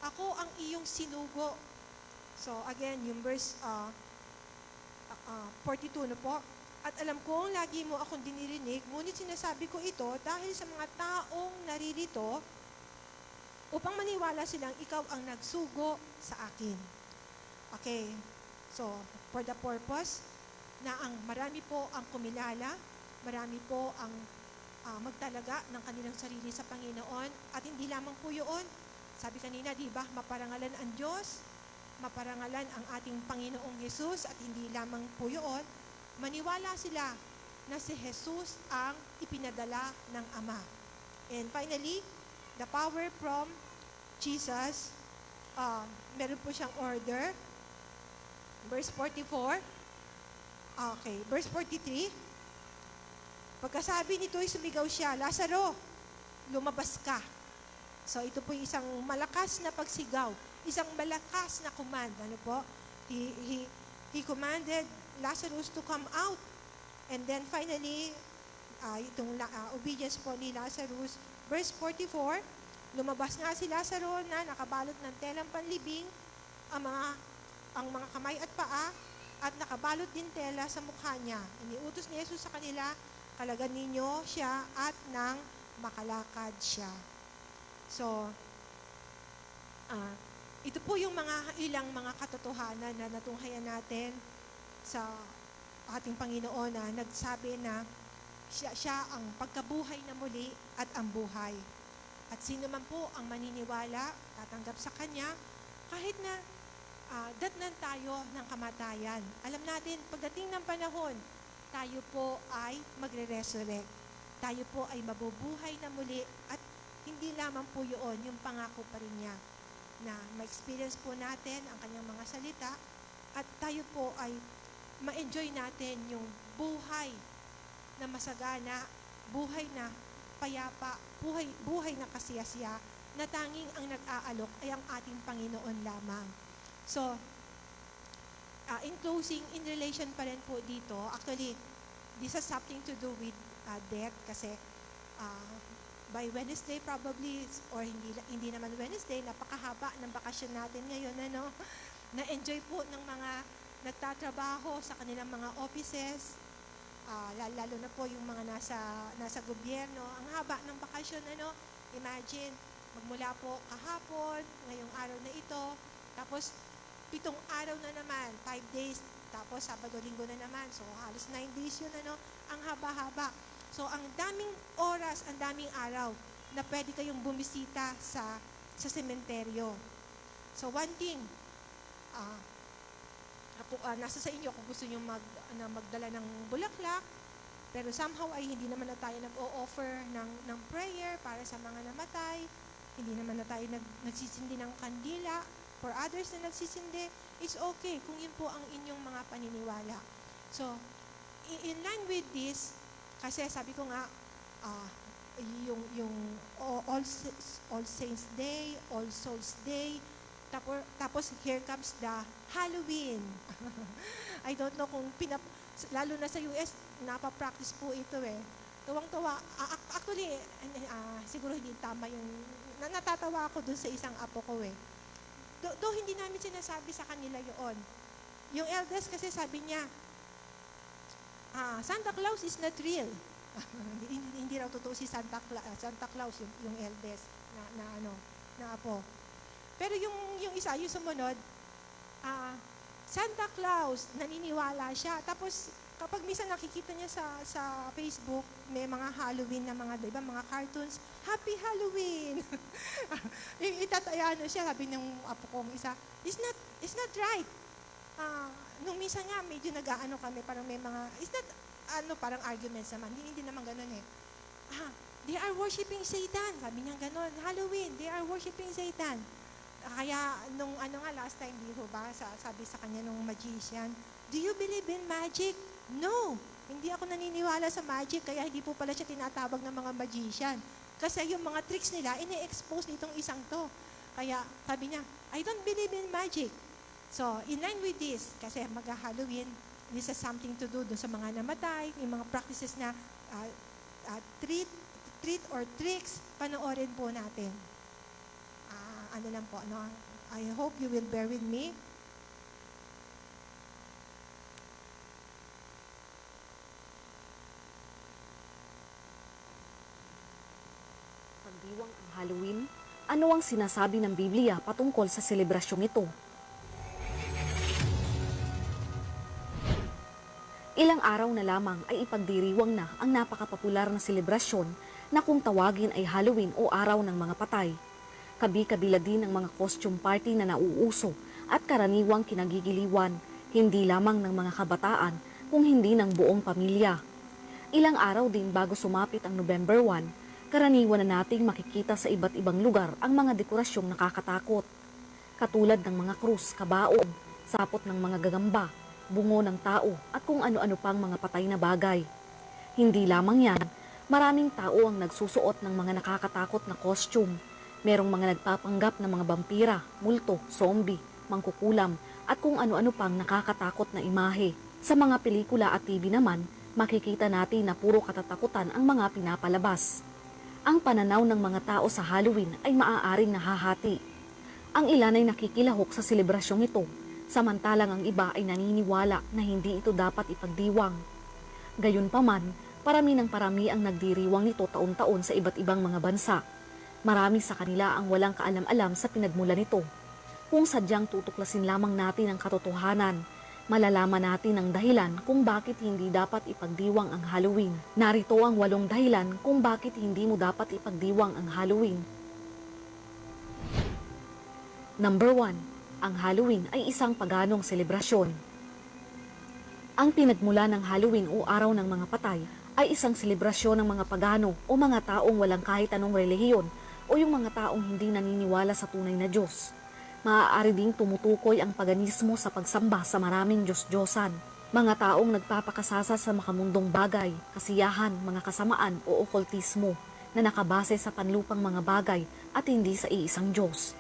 ako ang iyong sinugo. So again, yung verse 42 na po, at alam kong lagi mo akong dinirinig, ngunit sinasabi ko ito dahil sa mga taong naririto, upang maniwala silang ikaw ang nagsugo sa akin. Okay, so for the purpose na ang marami po ang kumilala, marami po ang magtalaga ng kanilang sarili sa Panginoon, at hindi lamang po yun. Sabi kanina, di ba, maparangalan ang Diyos, maparangalan ang ating Panginoong Jesus, at hindi lamang po yun, maniwala sila na si Jesus ang ipinadala ng Ama. And finally, the power from Jesus, meron po siyang order. Verse 44. Okay, verse 43. Pagkasabi nito ay sumigaw siya, Lazaro, lumabas ka. So ito po yung isang malakas na pagsigaw, isang malakas na command. Ano po? He commanded Lazarus to come out. And then finally, itong obedience po ni Lazarus. Verse 44, lumabas nga si Lazaro na nakabalot ng telang panlibing, ang mga kamay at paa, at nakabalot din tela sa mukha niya. Iniutos ni Jesus sa kanila, kalagan ninyo siya at nang makalakad siya. So, ito po yung ilang mga katotohanan na natunghayan natin sa ating Panginoon na nagsabi na siya ang pagkabuhay na muli at ang buhay. At sino man po ang maniniwala, tatanggap sa Kanya, kahit na datnan tayo ng kamatayan. Alam natin, pagdating ng panahon, tayo po ay magre-resurrect. Tayo po ay mabubuhay na muli at hindi lamang po yun, yung pangako pa rin niya na ma-experience po natin ang kanyang mga salita at tayo po ay ma-enjoy natin yung buhay na masagana, buhay na payapa, buhay na kasiyasiya na tanging ang nag-aalok ay ang ating Panginoon lamang. So, in closing, in relation pa rin po dito, actually, this has something to do with death kasi by Wednesday probably, or hindi naman Wednesday, napakahaba ng bakasyon natin ngayon, ano? Na-enjoy po ng mga nagtatrabaho sa kanilang mga offices, lalo na po yung mga nasa gobyerno. Ang haba ng bakasyon, ano? Imagine, magmula po kahapon, ngayong araw na ito, tapos 7 araw na naman, 5 days, tapos Sabado-Linggo na naman. So, halos 9 days yun, ano? Ang haba-haba. So, ang daming oras, ang daming araw na pwede kayong bumisita sa sementeryo. So, one thing, nasa sa inyo kung gusto nyo magdala ng bulaklak, pero somehow ay hindi naman na tayo nag-o-offer ng prayer para sa mga namatay, hindi naman na tayo nagsisindi ng kandila for others na nagsisindi. It's okay kung yun po ang inyong mga paniniwala. So, in line with this, kasi sabi ko nga, yung All Saints Day, All Souls Day, tapos here comes the Halloween. I don't know kung lalo na sa US, napapractice po ito eh. Tuwang-tuwa. Actually, siguro hindi tama yung, natatawa ako dun sa isang apo ko eh. Do hindi namin sinasabi sa kanila yun. Yung eldest kasi sabi niya, Santa Claus is not real. hindi raw totoo si Santa Claus, yung eldest na apo. Pero yung isa, yung sumunod, Santa Claus, naniniwala siya. Tapos, kapag minsan nakikita niya sa Facebook, may mga Halloween na mga cartoons, Happy Halloween! Itatayano siya, sabi ng apo kong isa, it's not right. Nung minsan nga, medyo nag-aano kami, parang may mga, it's not, parang arguments naman, hindi naman ganun eh. They are worshiping Satan, sabi niya ganun, Halloween, they are worshiping Satan. Kaya, nung last time, di ba, sabi sa kanya nung magician, do you believe in magic? No, hindi ako naniniwala sa magic, kaya hindi po pala siya tinatawag ng mga magician. Kasi yung mga tricks nila, ini-expose nitong isang to. Kaya, sabi niya, I don't believe in magic. So, in line with this, kasi mag-Halloween, this has something to do dun sa mga namatay, yung mga practices na treat or tricks, panoorin po natin. I hope you will bear with me. Pagdiwang ang Halloween, ano ang sinasabi ng Biblia patungkol sa selebrasyong ito? Ilang araw na lamang ay ipagdiriwang na ang napakapopular na selebrasyon na kung tawagin ay Halloween o Araw ng Mga Patay. Kabi-kabila din ang mga costume party na nauuso at karaniwang kinagigiliwan, hindi lamang ng mga kabataan, kung hindi ng buong pamilya. Ilang araw din bago sumapit ang November 1, Karaniwan na nating makikita sa iba't ibang lugar ang mga dekorasyong nakakatakot. Katulad ng mga krus, kabaong, sapot ng mga gagamba, bungo ng tao at kung ano-ano pang mga patay na bagay. Hindi lamang yan, maraming tao ang nagsusuot ng mga nakakatakot na costume. Merong mga nagpapanggap na mga vampira, multo, zombie, mangkukulam at kung ano-ano pang nakakatakot na imahe. Sa mga pelikula at TV naman, makikita natin na puro katatakutan ang mga pinapalabas. Ang pananaw ng mga tao sa Halloween ay maaaring nahahati. Ang ilan ay nakikilahok sa selebrasyong ito, samantalang ang iba ay naniniwala na hindi ito dapat ipagdiwang. Gayunpaman, parami ng parami ang nagdiriwang nito taon-taon sa iba't ibang mga bansa. Marami sa kanila ang walang kaalam-alam sa pinagmulan nito. Kung sadyang tutuklasin lamang natin ang katotohanan, malalaman natin ang dahilan kung bakit hindi dapat ipagdiwang ang Halloween. Narito ang 8 dahilan kung bakit hindi mo dapat ipagdiwang ang Halloween. Number 1. Ang Halloween ay isang paganong selebrasyon. Ang pinagmula ng Halloween o Araw ng Mga Patay ay isang selebrasyon ng mga pagano o mga taong walang kahit anong relihiyon o yung mga taong hindi naniniwala sa tunay na Diyos. Maaari ding tumutukoy ang paganismo sa pagsamba sa maraming Diyos-Diyosan. Mga taong nagpapakasasa sa makamundong bagay, kasiyahan, mga kasamaan o okultismo na nakabase sa panlupang mga bagay at hindi sa iisang Diyos.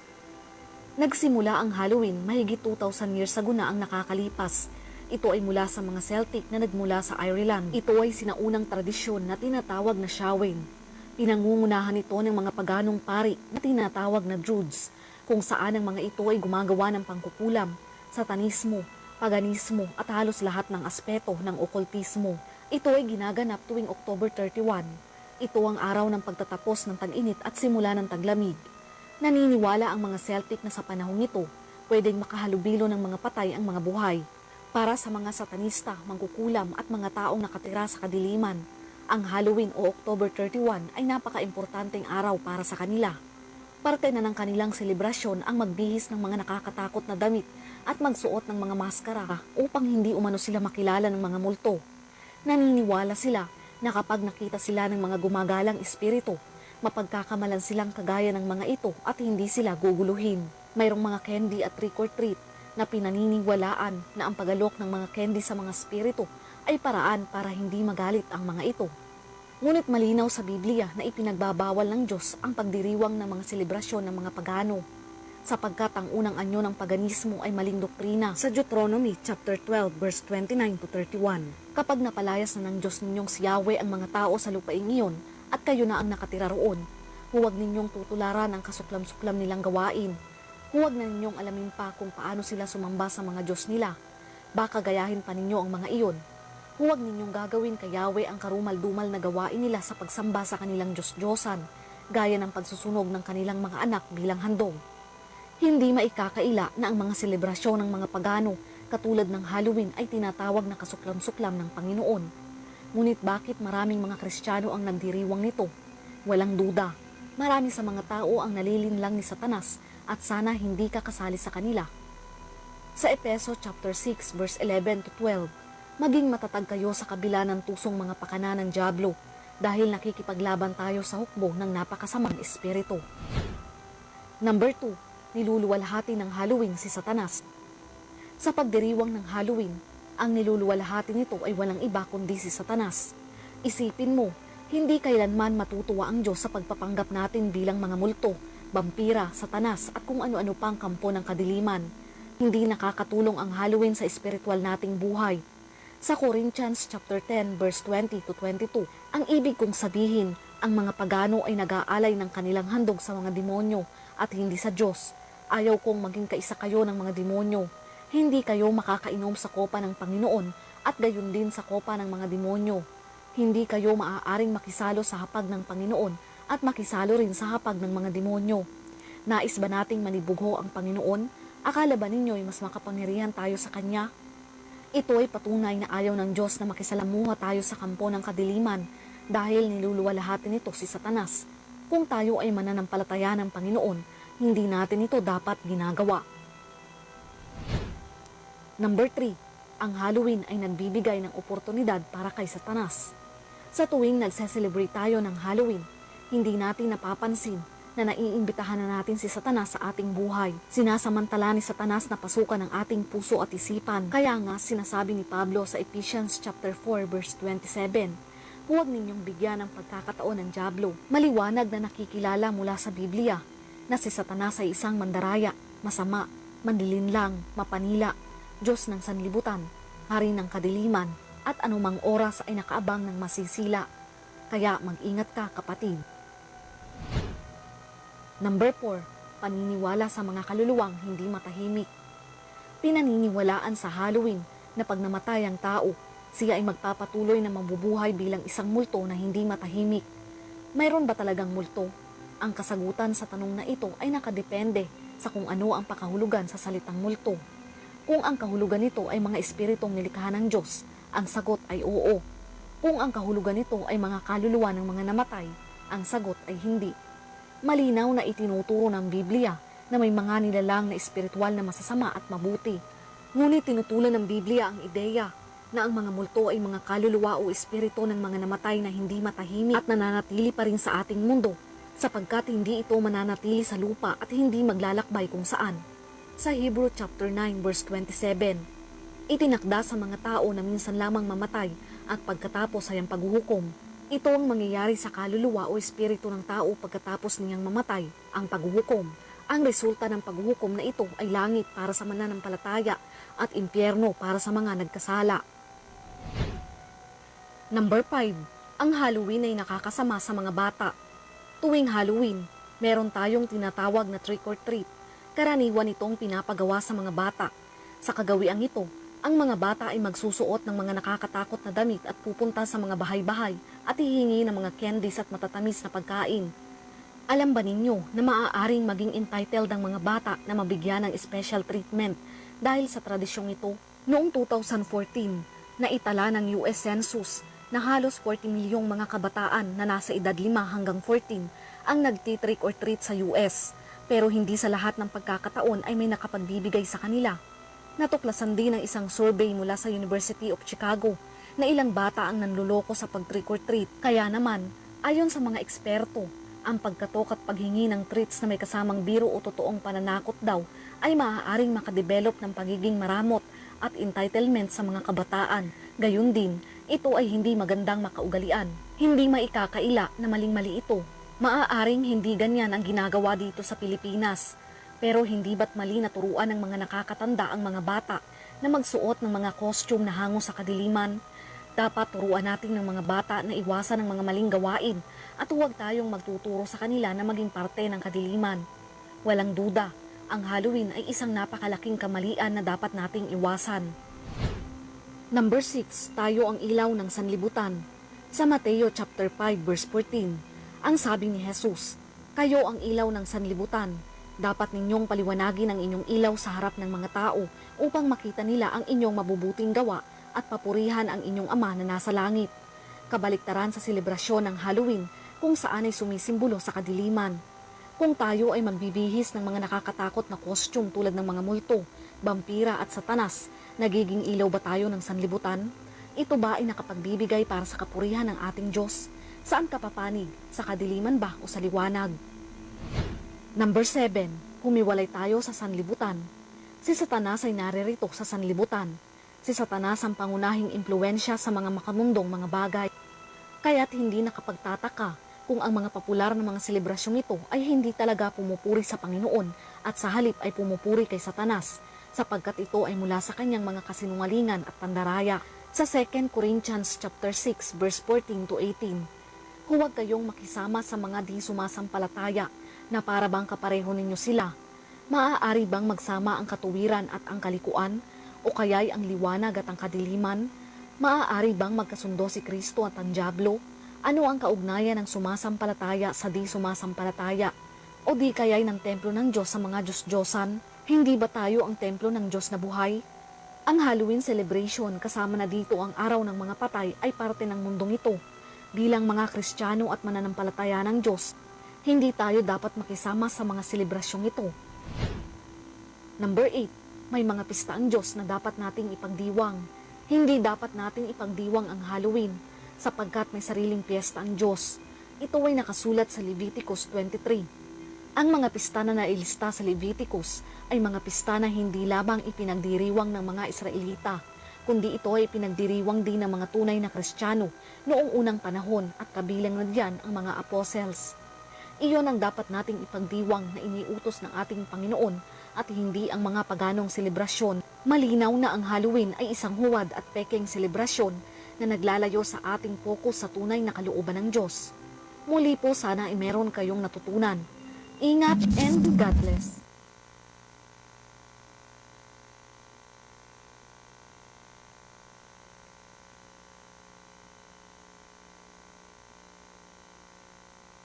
Nagsimula ang Halloween mahigit 2,000 years ago na ang nakakalipas. Ito ay mula sa mga Celtic na nagmula sa Ireland. Ito ay sinaunang tradisyon na tinatawag na Samhain. Pinangungunahan ito ng mga paganong pari na tinatawag na Druids, kung saan ang mga ito ay gumagawa ng pangkukulam, satanismo, paganismo at halos lahat ng aspeto ng okultismo. Ito ay ginaganap tuwing October 31. Ito ang araw ng pagtatapos ng tag-init at simula ng taglamig. Naniniwala ang mga Celtic na sa panahong ito, pwedeng makahalubilo ng mga patay ang mga buhay. Para sa mga satanista, mangkukulam at mga taong nakatira sa kadiliman, ang Halloween o October 31 ay napaka-importanteng araw para sa kanila. Parte na ng kanilang selebrasyon ang magbihis ng mga nakakatakot na damit at magsuot ng mga maskara upang hindi umano sila makilala ng mga multo. Naniniwala sila na kapag nakita sila ng mga gumagalang espiritu, mapagkakamalan silang kagaya ng mga ito at hindi sila guguluhin. Mayroong mga candy at trick or treat na pinaniniwalaan na ang pagalok ng mga candy sa mga espiritu ay paraan para hindi magalit ang mga ito. Ngunit malinaw sa Biblia na ipinagbabawal ng Diyos ang pagdiriwang ng mga selebrasyon ng mga pagano, sapagkat ang unang anyo ng paganismo ay maling doktrina sa Deuteronomy chapter 12 verse 29 to 31. Kapag napalayas na ng Diyos ninyong si Yahweh ang mga tao sa lupaing iyon at kayo na ang nakatira roon, huwag ninyong tutularan ang kasuklam-suklam nilang gawain. Huwag na ninyong alamin pa kung paano sila sumamba sa mga Diyos nila. Baka gayahin pa ninyo ang mga iyon. Huwag ninyong gagawin kay Yahweh ang karumal-dumal na gawain nila sa pagsamba sa kanilang Diyos-Diyosan, gaya ng pagsusunog ng kanilang mga anak bilang handog. Hindi maikakaila na ang mga selebrasyon ng mga pagano, katulad ng Halloween, ay tinatawag na kasuklam-suklam ng Panginoon. Ngunit bakit maraming mga Kristiyano ang nagdiriwang nito? Walang duda, marami sa mga tao ang nalilinlang ni Satanas at sana hindi ka kasali sa kanila. Sa Efeso chapter 6 verse 11 to 12, maging matatag kayo sa kabila ng tusong mga pakana ng dyablo dahil nakikipaglaban tayo sa hukbo ng napakasamang espiritu. Number 2, niluluwalhati ng Halloween si Satanas. Sa pagdiriwang ng Halloween, ang niluluwalhati nito ay walang iba kundi si Satanas. Isipin mo, hindi kailanman matutuwa ang Diyos sa pagpapanggap natin bilang mga multo, vampira, Satanas at kung ano-ano pang kampo ng kadiliman. Hindi nakakatulong ang Halloween sa espiritual nating buhay. Sa Corinthians chapter 10 verse 20 to 22, ang ibig kong sabihin, ang mga pagano ay nag-aalay ng kanilang handog sa mga demonyo at hindi sa Diyos. Ayaw kong maging kaisa kayo ng mga demonyo. Hindi kayo makakainom sa kopa ng Panginoon at gayon din sa kopa ng mga demonyo. Hindi kayo maaaring makisalo sa hapag ng Panginoon at makisalo rin sa hapag ng mga demonyo. Nais ba nating manibugho ang Panginoon? Akala ba ninyo ay mas makapangyarihan tayo sa Kanya? Ito ay patunay na ayaw ng Diyos na makisalamuha tayo sa kampo ng kadiliman dahil niluluwalhati nito si Satanas. Kung tayo ay mananampalataya ng Panginoon, hindi natin ito dapat ginagawa. Number 3, ang Halloween ay nagbibigay ng oportunidad para kay Satanas. Sa tuwing nagse-celebrate tayo ng Halloween, hindi natin napapansin na naiimbitahan na natin si Satanas sa ating buhay. Sinasamantala ni Satanas na pasukan ang ating puso at isipan. Kaya nga sinasabi ni Pablo sa Ephesians chapter 4 verse 27, huwag ninyong bigyan ng pagkakataon ng dyablo. Maliwanag na nakikilala mula sa Biblia na si Satanas ay isang mandaraya, masama, manlilinlang, mapanila, Diyos ng sanlibutan, hari ng kadiliman, at anumang oras ay nakaabang ng masisila. Kaya mag-ingat ka, kapatid. Number 4, paniniwala sa mga kaluluwang hindi matahimik. Pinaniniwalaan sa Halloween na pag namatay ang tao, siya ay magpapatuloy na mabubuhay bilang isang multo na hindi matahimik. Mayroon ba talagang multo? Ang kasagutan sa tanong na ito ay nakadepende sa kung ano ang pakahulugan sa salitang multo. Kung ang kahulugan nito ay mga espiritong nilikha ng Diyos, ang sagot ay oo. Kung ang kahulugan nito ay mga kaluluwa ng mga namatay, ang sagot ay hindi. Malinaw na itinuturo ng Biblia na may mga nilalang na espiritual na masasama at mabuti. Ngunit tinutulan ng Biblia ang ideya na ang mga multo ay mga kaluluwa o espiritu ng mga namatay na hindi matahimik at nananatili pa rin sa ating mundo, sapagkat hindi ito mananatili sa lupa at hindi maglalakbay kung saan. Sa Hebrew chapter 9 verse 27, itinakda sa mga tao na minsan lamang mamatay at pagkatapos ay ang paghuhukom. Ito ang mangyayari sa kaluluwa o espiritu ng tao pagkatapos niyang mamatay, ang paghuhukom. Ang resulta ng paghuhukom na ito ay langit para sa mananampalataya at impyerno para sa mga nagkasala. Number 5, ang Halloween ay nakakasama sa mga bata. Tuwing Halloween, meron tayong tinatawag na trick or treat. Karaniwan itong pinapagawa sa mga bata. Sa kagawiang ito, ang mga bata ay magsusuot ng mga nakakatakot na damit at pupunta sa mga bahay-bahay at hihingi ng mga candies at matatamis na pagkain. Alam ba ninyo na maaaring maging entitled ang mga bata na mabigyan ng special treatment dahil sa tradisyong ito? Noong 2014, naitala ng US Census na halos 40 milyong mga kabataan na nasa edad 5 hanggang 14 ang nagtitrick or treat sa US, pero hindi sa lahat ng pagkakataon ay may nakapagbibigay sa kanila. Natuklasan din ng isang survey mula sa University of Chicago na ilang bata ang nanluloko sa pag-trick or treat. Kaya naman, ayon sa mga eksperto, ang pagkatok at paghingi ng treats na may kasamang biro o totoong pananakot daw ay maaaring makadevelop ng pagiging maramot at entitlement sa mga kabataan. Gayun din, ito ay hindi magandang makaugalian. Hindi maikakaila na maling-mali ito. Maaaring hindi ganyan ang ginagawa dito sa Pilipinas. Pero hindi ba't mali na turuan ng mga nakakatanda ang mga bata na magsuot ng mga costume na hango sa kadiliman? Dapat turuan natin ng mga bata na iwasan ng mga maling gawain at huwag tayong magtuturo sa kanila na maging parte ng kadiliman. Walang duda, ang Halloween ay isang napakalaking kamalian na dapat nating iwasan. Number 6, tayo ang ilaw ng sanlibutan. Sa Mateo chapter 5 verse 14, ang sabi ni Jesus, kayo ang ilaw ng sanlibutan. Dapat ninyong paliwanagin ang inyong ilaw sa harap ng mga tao upang makita nila ang inyong mabubuting gawa at papurihan ang inyong Ama na nasa langit. Kabaliktaran sa selebrasyon ng Halloween kung saan ay sumisimbolo sa kadiliman. Kung tayo ay magbibihis ng mga nakakatakot na costume tulad ng mga multo, vampira at satanas, nagiging ilaw ba tayo ng sanlibutan? Ito ba ay nakapagbibigay para sa kapurihan ng ating Diyos? Saan ka papanig? Sa kadiliman ba o sa liwanag? Number 7, humiwalay tayo sa sanlibutan. Si Satanas ay naririto sa sanlibutan. Si Satanas ang pangunahing impluensya sa mga makamundong mga bagay. Kaya't hindi nakapagtataka kung ang mga popular na mga selebrasyong ito ay hindi talaga pumupuri sa Panginoon at sa halip ay pumupuri kay Satanas, sapagkat ito ay mula sa kanyang mga kasinungalingan at pandaraya. Sa 2 Corinthians chapter 6 verse 14 to 18, huwag kayong makisama sa mga di sumasampalataya na para bang kapareho ninyo sila. Maaari bang magsama ang katuwiran at ang kalikuan, o kaya'y ang liwanag at ang kadiliman? Maaari bang magkasundo si Kristo at ang dyablo? Ano ang kaugnayan ng sumasampalataya sa di sumasampalataya? O di kaya'y ng templo ng Diyos sa mga Diyos-Diyosan? Hindi ba tayo ang templo ng Diyos na buhay? Ang Halloween celebration kasama na dito ang araw ng mga patay ay parte ng mundong ito. Bilang mga Kristiyano at mananampalataya ng Diyos, hindi tayo dapat makisama sa mga selebrasyong ito. Number 8, may mga pista ang Diyos na dapat nating ipagdiwang. Hindi dapat nating ipagdiwang ang Halloween sapagkat may sariling piyesta ang Diyos. Ito ay nakasulat sa Leviticus 23. Ang mga pista na nailista sa Leviticus ay mga pista na hindi lamang ipinagdiriwang ng mga Israelita, kundi ito ay pinagdiriwang din ng mga tunay na Kristiyano noong unang panahon at kabilang na diyan ang mga apostles. Iyon ang dapat nating ipagdiwang na iniutos ng ating Panginoon at hindi ang mga paganong selebrasyon. Malinaw na ang Halloween ay isang huwad at pekeng selebrasyon na naglalayo sa ating focus sa tunay na kalooban ng Diyos. Muli po sana ay meron kayong natutunan. Ingat and God bless.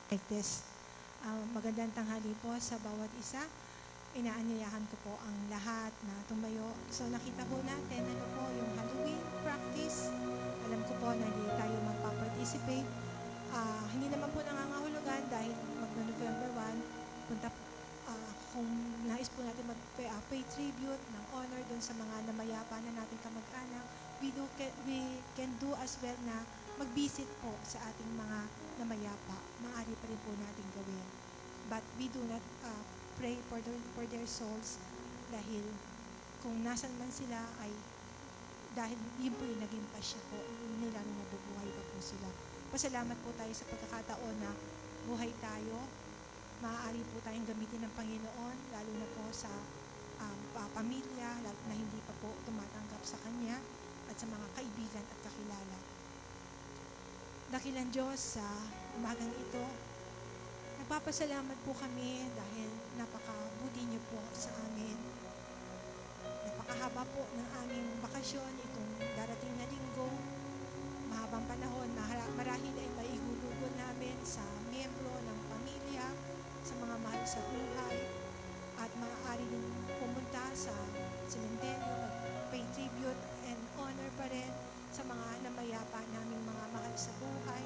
Like this. Magandang tanghali po sa bawat isa. Inaanyayahan ko po ang lahat na tumayo. So nakita po natin ano po yung Halloween practice. Alam ko po na hindi tayo magpa-participate. Hindi naman po nangangahulugan dahil mag-November 1, punta kung nais po natin mag-pay tribute ng honor dun sa mga namayapa na nating kamag-anak, we can do as well na mag-visit po sa ating mga namayapa. Maaari pa rin po natin gawin. But we do not pray for their souls dahil kung nasan man sila ay dahil yun po yung naging pasya po nila nung nabubuhay pa po sila. Pasalamat po tayo sa pagkakataon na buhay tayo. Maaari po tayong gamitin ng Panginoon, lalo na po sa pamilya, lalo na hindi pa po tumatanggap sa Kanya at sa mga kaibigan at kakilala. Dakilang Diyos sa umagang ito, nagpapasalamat po kami dahil napakabuti niyo po sa amin. Napakahaba po ng aming bakasyon itong darating na linggo. Mahabang panahon, marahil ay maigulugod namin sa miyembro ng pamilya, sa mga mahal sa buhay, at maaari din pumunta sa sementeryo, mag-pay tribute and honor pa rin sa mga namayapa naming mga mahal sa buhay.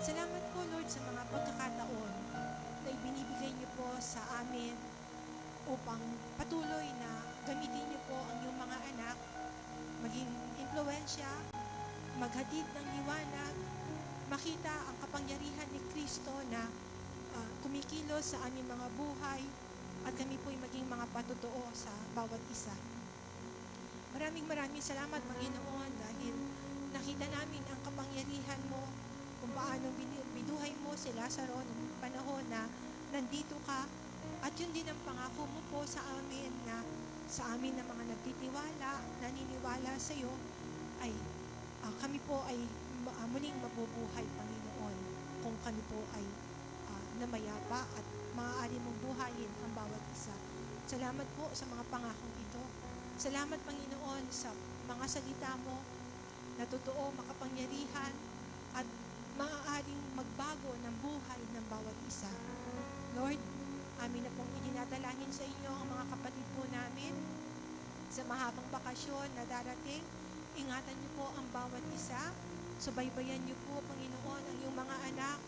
Salamat po Lord sa mga pagkakataon na ibinibigay niyo po sa amin upang patuloy na gamitin niyo po ang iyong mga anak, maging impluwensya, maghatid ng liwanag, makita ang kapangyarihan ni Kristo na kumikilos sa aming mga buhay at kami po'y maging mga patotoo sa bawat isa. Maraming salamat Panginoon dahil nakita namin ang kapangyarihan mo kung paano binuhay mo si Lazaro noong panahon na nandito ka at yun din ang pangako mo po sa amin na sa amin na mga nagtitiwala, naniniwala sa iyo ay kami po ay muling mabubuhay Panginoon kung kami po ay namayapa at maaari mong buhayin ang bawat isa. Salamat po sa mga pangakong ito. Salamat Panginoon sa mga salita mo na totoo, makapangyarihan at maaaring magbago ng buhay ng bawat isa. Lord, amin na pong itinadalangin sa inyo ang mga kapatid po namin sa mahabang bakasyon na darating. Ingatan niyo po ang bawat isa. Subaybayan niyo po, Panginoon, ang iyong mga anak.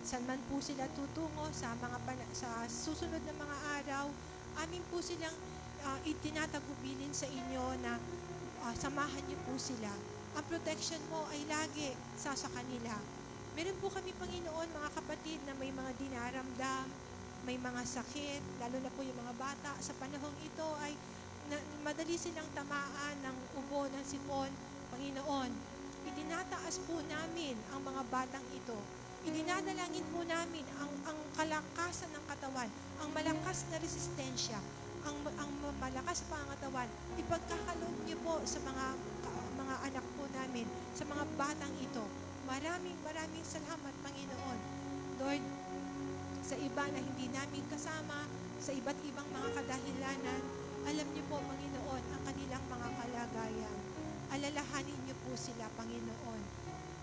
Saan man po sila tutungo sa susunod na mga araw, amin po silang itinatagubilin sa inyo na samahan niyo po sila. Ang protection mo ay lagi sa kanila. Meron po kami, Panginoon, mga kapatid na may mga dinaramdam, may mga sakit, lalo na po yung mga bata. Sa panahong ito ay madali silang tamaan ng ubo ng sipon. Panginoon, itinataas po namin ang mga batang ito. Idinadalangin po namin ang kalakasan ng katawan, ang malakas na resistensya, ang malakas pa ang katawan. Ipagkakaloob niyo po sa mga anak po namin, sa mga batang ito. Maraming salamat, Panginoon. Lord, sa iba na hindi namin kasama, sa iba't ibang mga kadahilanan, alam niyo po, Panginoon, ang kanilang mga kalagayan. Alalahanin niyo po sila, Panginoon.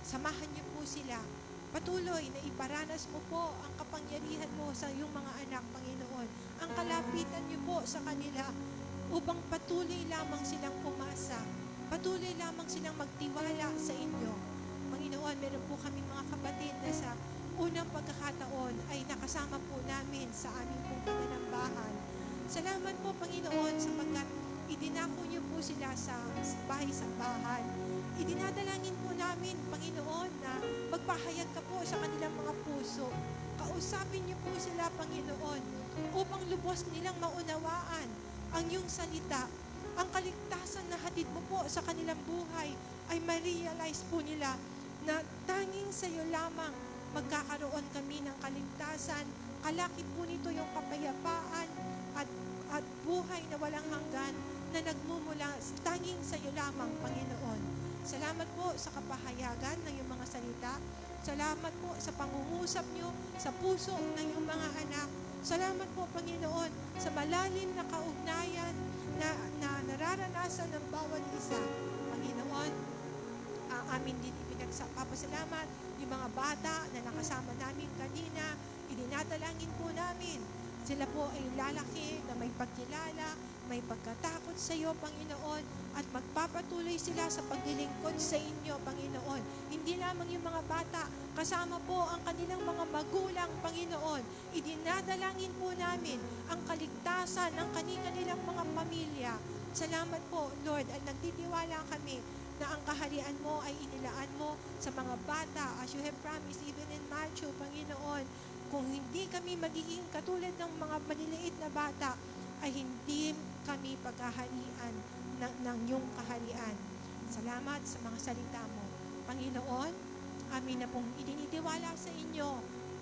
Samahan niyo po sila. Patuloy na iparanas mo po ang kapangyarihan mo sa iyong mga anak, Panginoon. Ang kalapitan niyo po sa kanila upang patuloy lamang silang umasa. Patuloy lamang silang magtiwala sa inyo. Panginoon, meron po kami mga kapatid na sa unang pagkakataon ay nakasama po namin sa aming pong pananambahan. Salamat po, Panginoon, sapagkat idinako niyo po sila sa bahay-sambahan. idinadalangin po namin, Panginoon, na magpahayag ka po sa kanilang mga puso. Kausapin niyo po sila, Panginoon, upang lubos nilang maunawaan ang iyong salita. Ang kaligtasan na hatid mo po sa kanilang buhay ay ma-realize po nila na tanging sa iyo lamang magkakaroon kami ng kaligtasan. Kalakip po nito yung kapayapaan at buhay na walang hanggan na nagmumula tanging sa iyo lamang, Panginoon. Salamat po sa kapahayagan ng iyong mga salita. Salamat po sa pangungusap niyo sa puso ng iyong mga anak. Salamat po, Panginoon, sa malalim na kaugnayan na nararanasan ng bawat isa. Panginoon, amin din ipinagpapasalamat yung mga bata na nakasama namin kanina. Idinadalangin po namin. Sila po ay lalaki na may pagkilala, may pagkatakot sa iyo, Panginoon, at magpapatuloy sila sa paglilingkod sa inyo, Panginoon. Hindi lamang yung mga bata, kasama po ang kanilang mga magulang, Panginoon. Idinadalangin po namin ang kaligtasan ng kanilang mga pamilya. Salamat po, Lord, at nagtitiwala kami na ang kaharian mo ay inilaan mo sa mga bata, as you have promised even in Matthew, Panginoon. Kung hindi kami magiging katulad ng mga maliliit na bata, ay hindi kami paghaharian ng iyong kaharian. Salamat sa mga salita mo. Panginoon, amin na pong idinitiwala sa inyo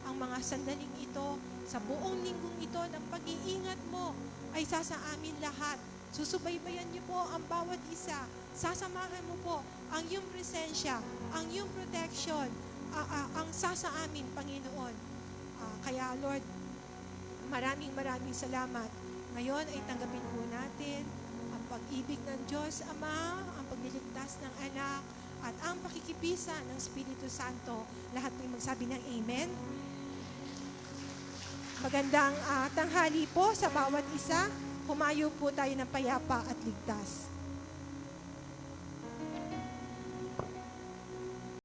ang mga sandaling ito, sa buong linggong ito ng pag-iingat mo ay sasa amin lahat. Susubaybayan niyo po ang bawat isa. Sasamahan mo po ang iyong presensya, ang iyong protection, ang sasa amin, Panginoon. Kaya Lord, maraming salamat. Ngayon ay tanggapin po natin ang pag-ibig ng Diyos Ama, ang pagliligtas ng anak, at ang pakikibisa ng Espiritu Santo. Lahat po magsabi ng Amen. Magandang tanghali po sa bawat isa. Humayo po tayo ng payapa at ligtas.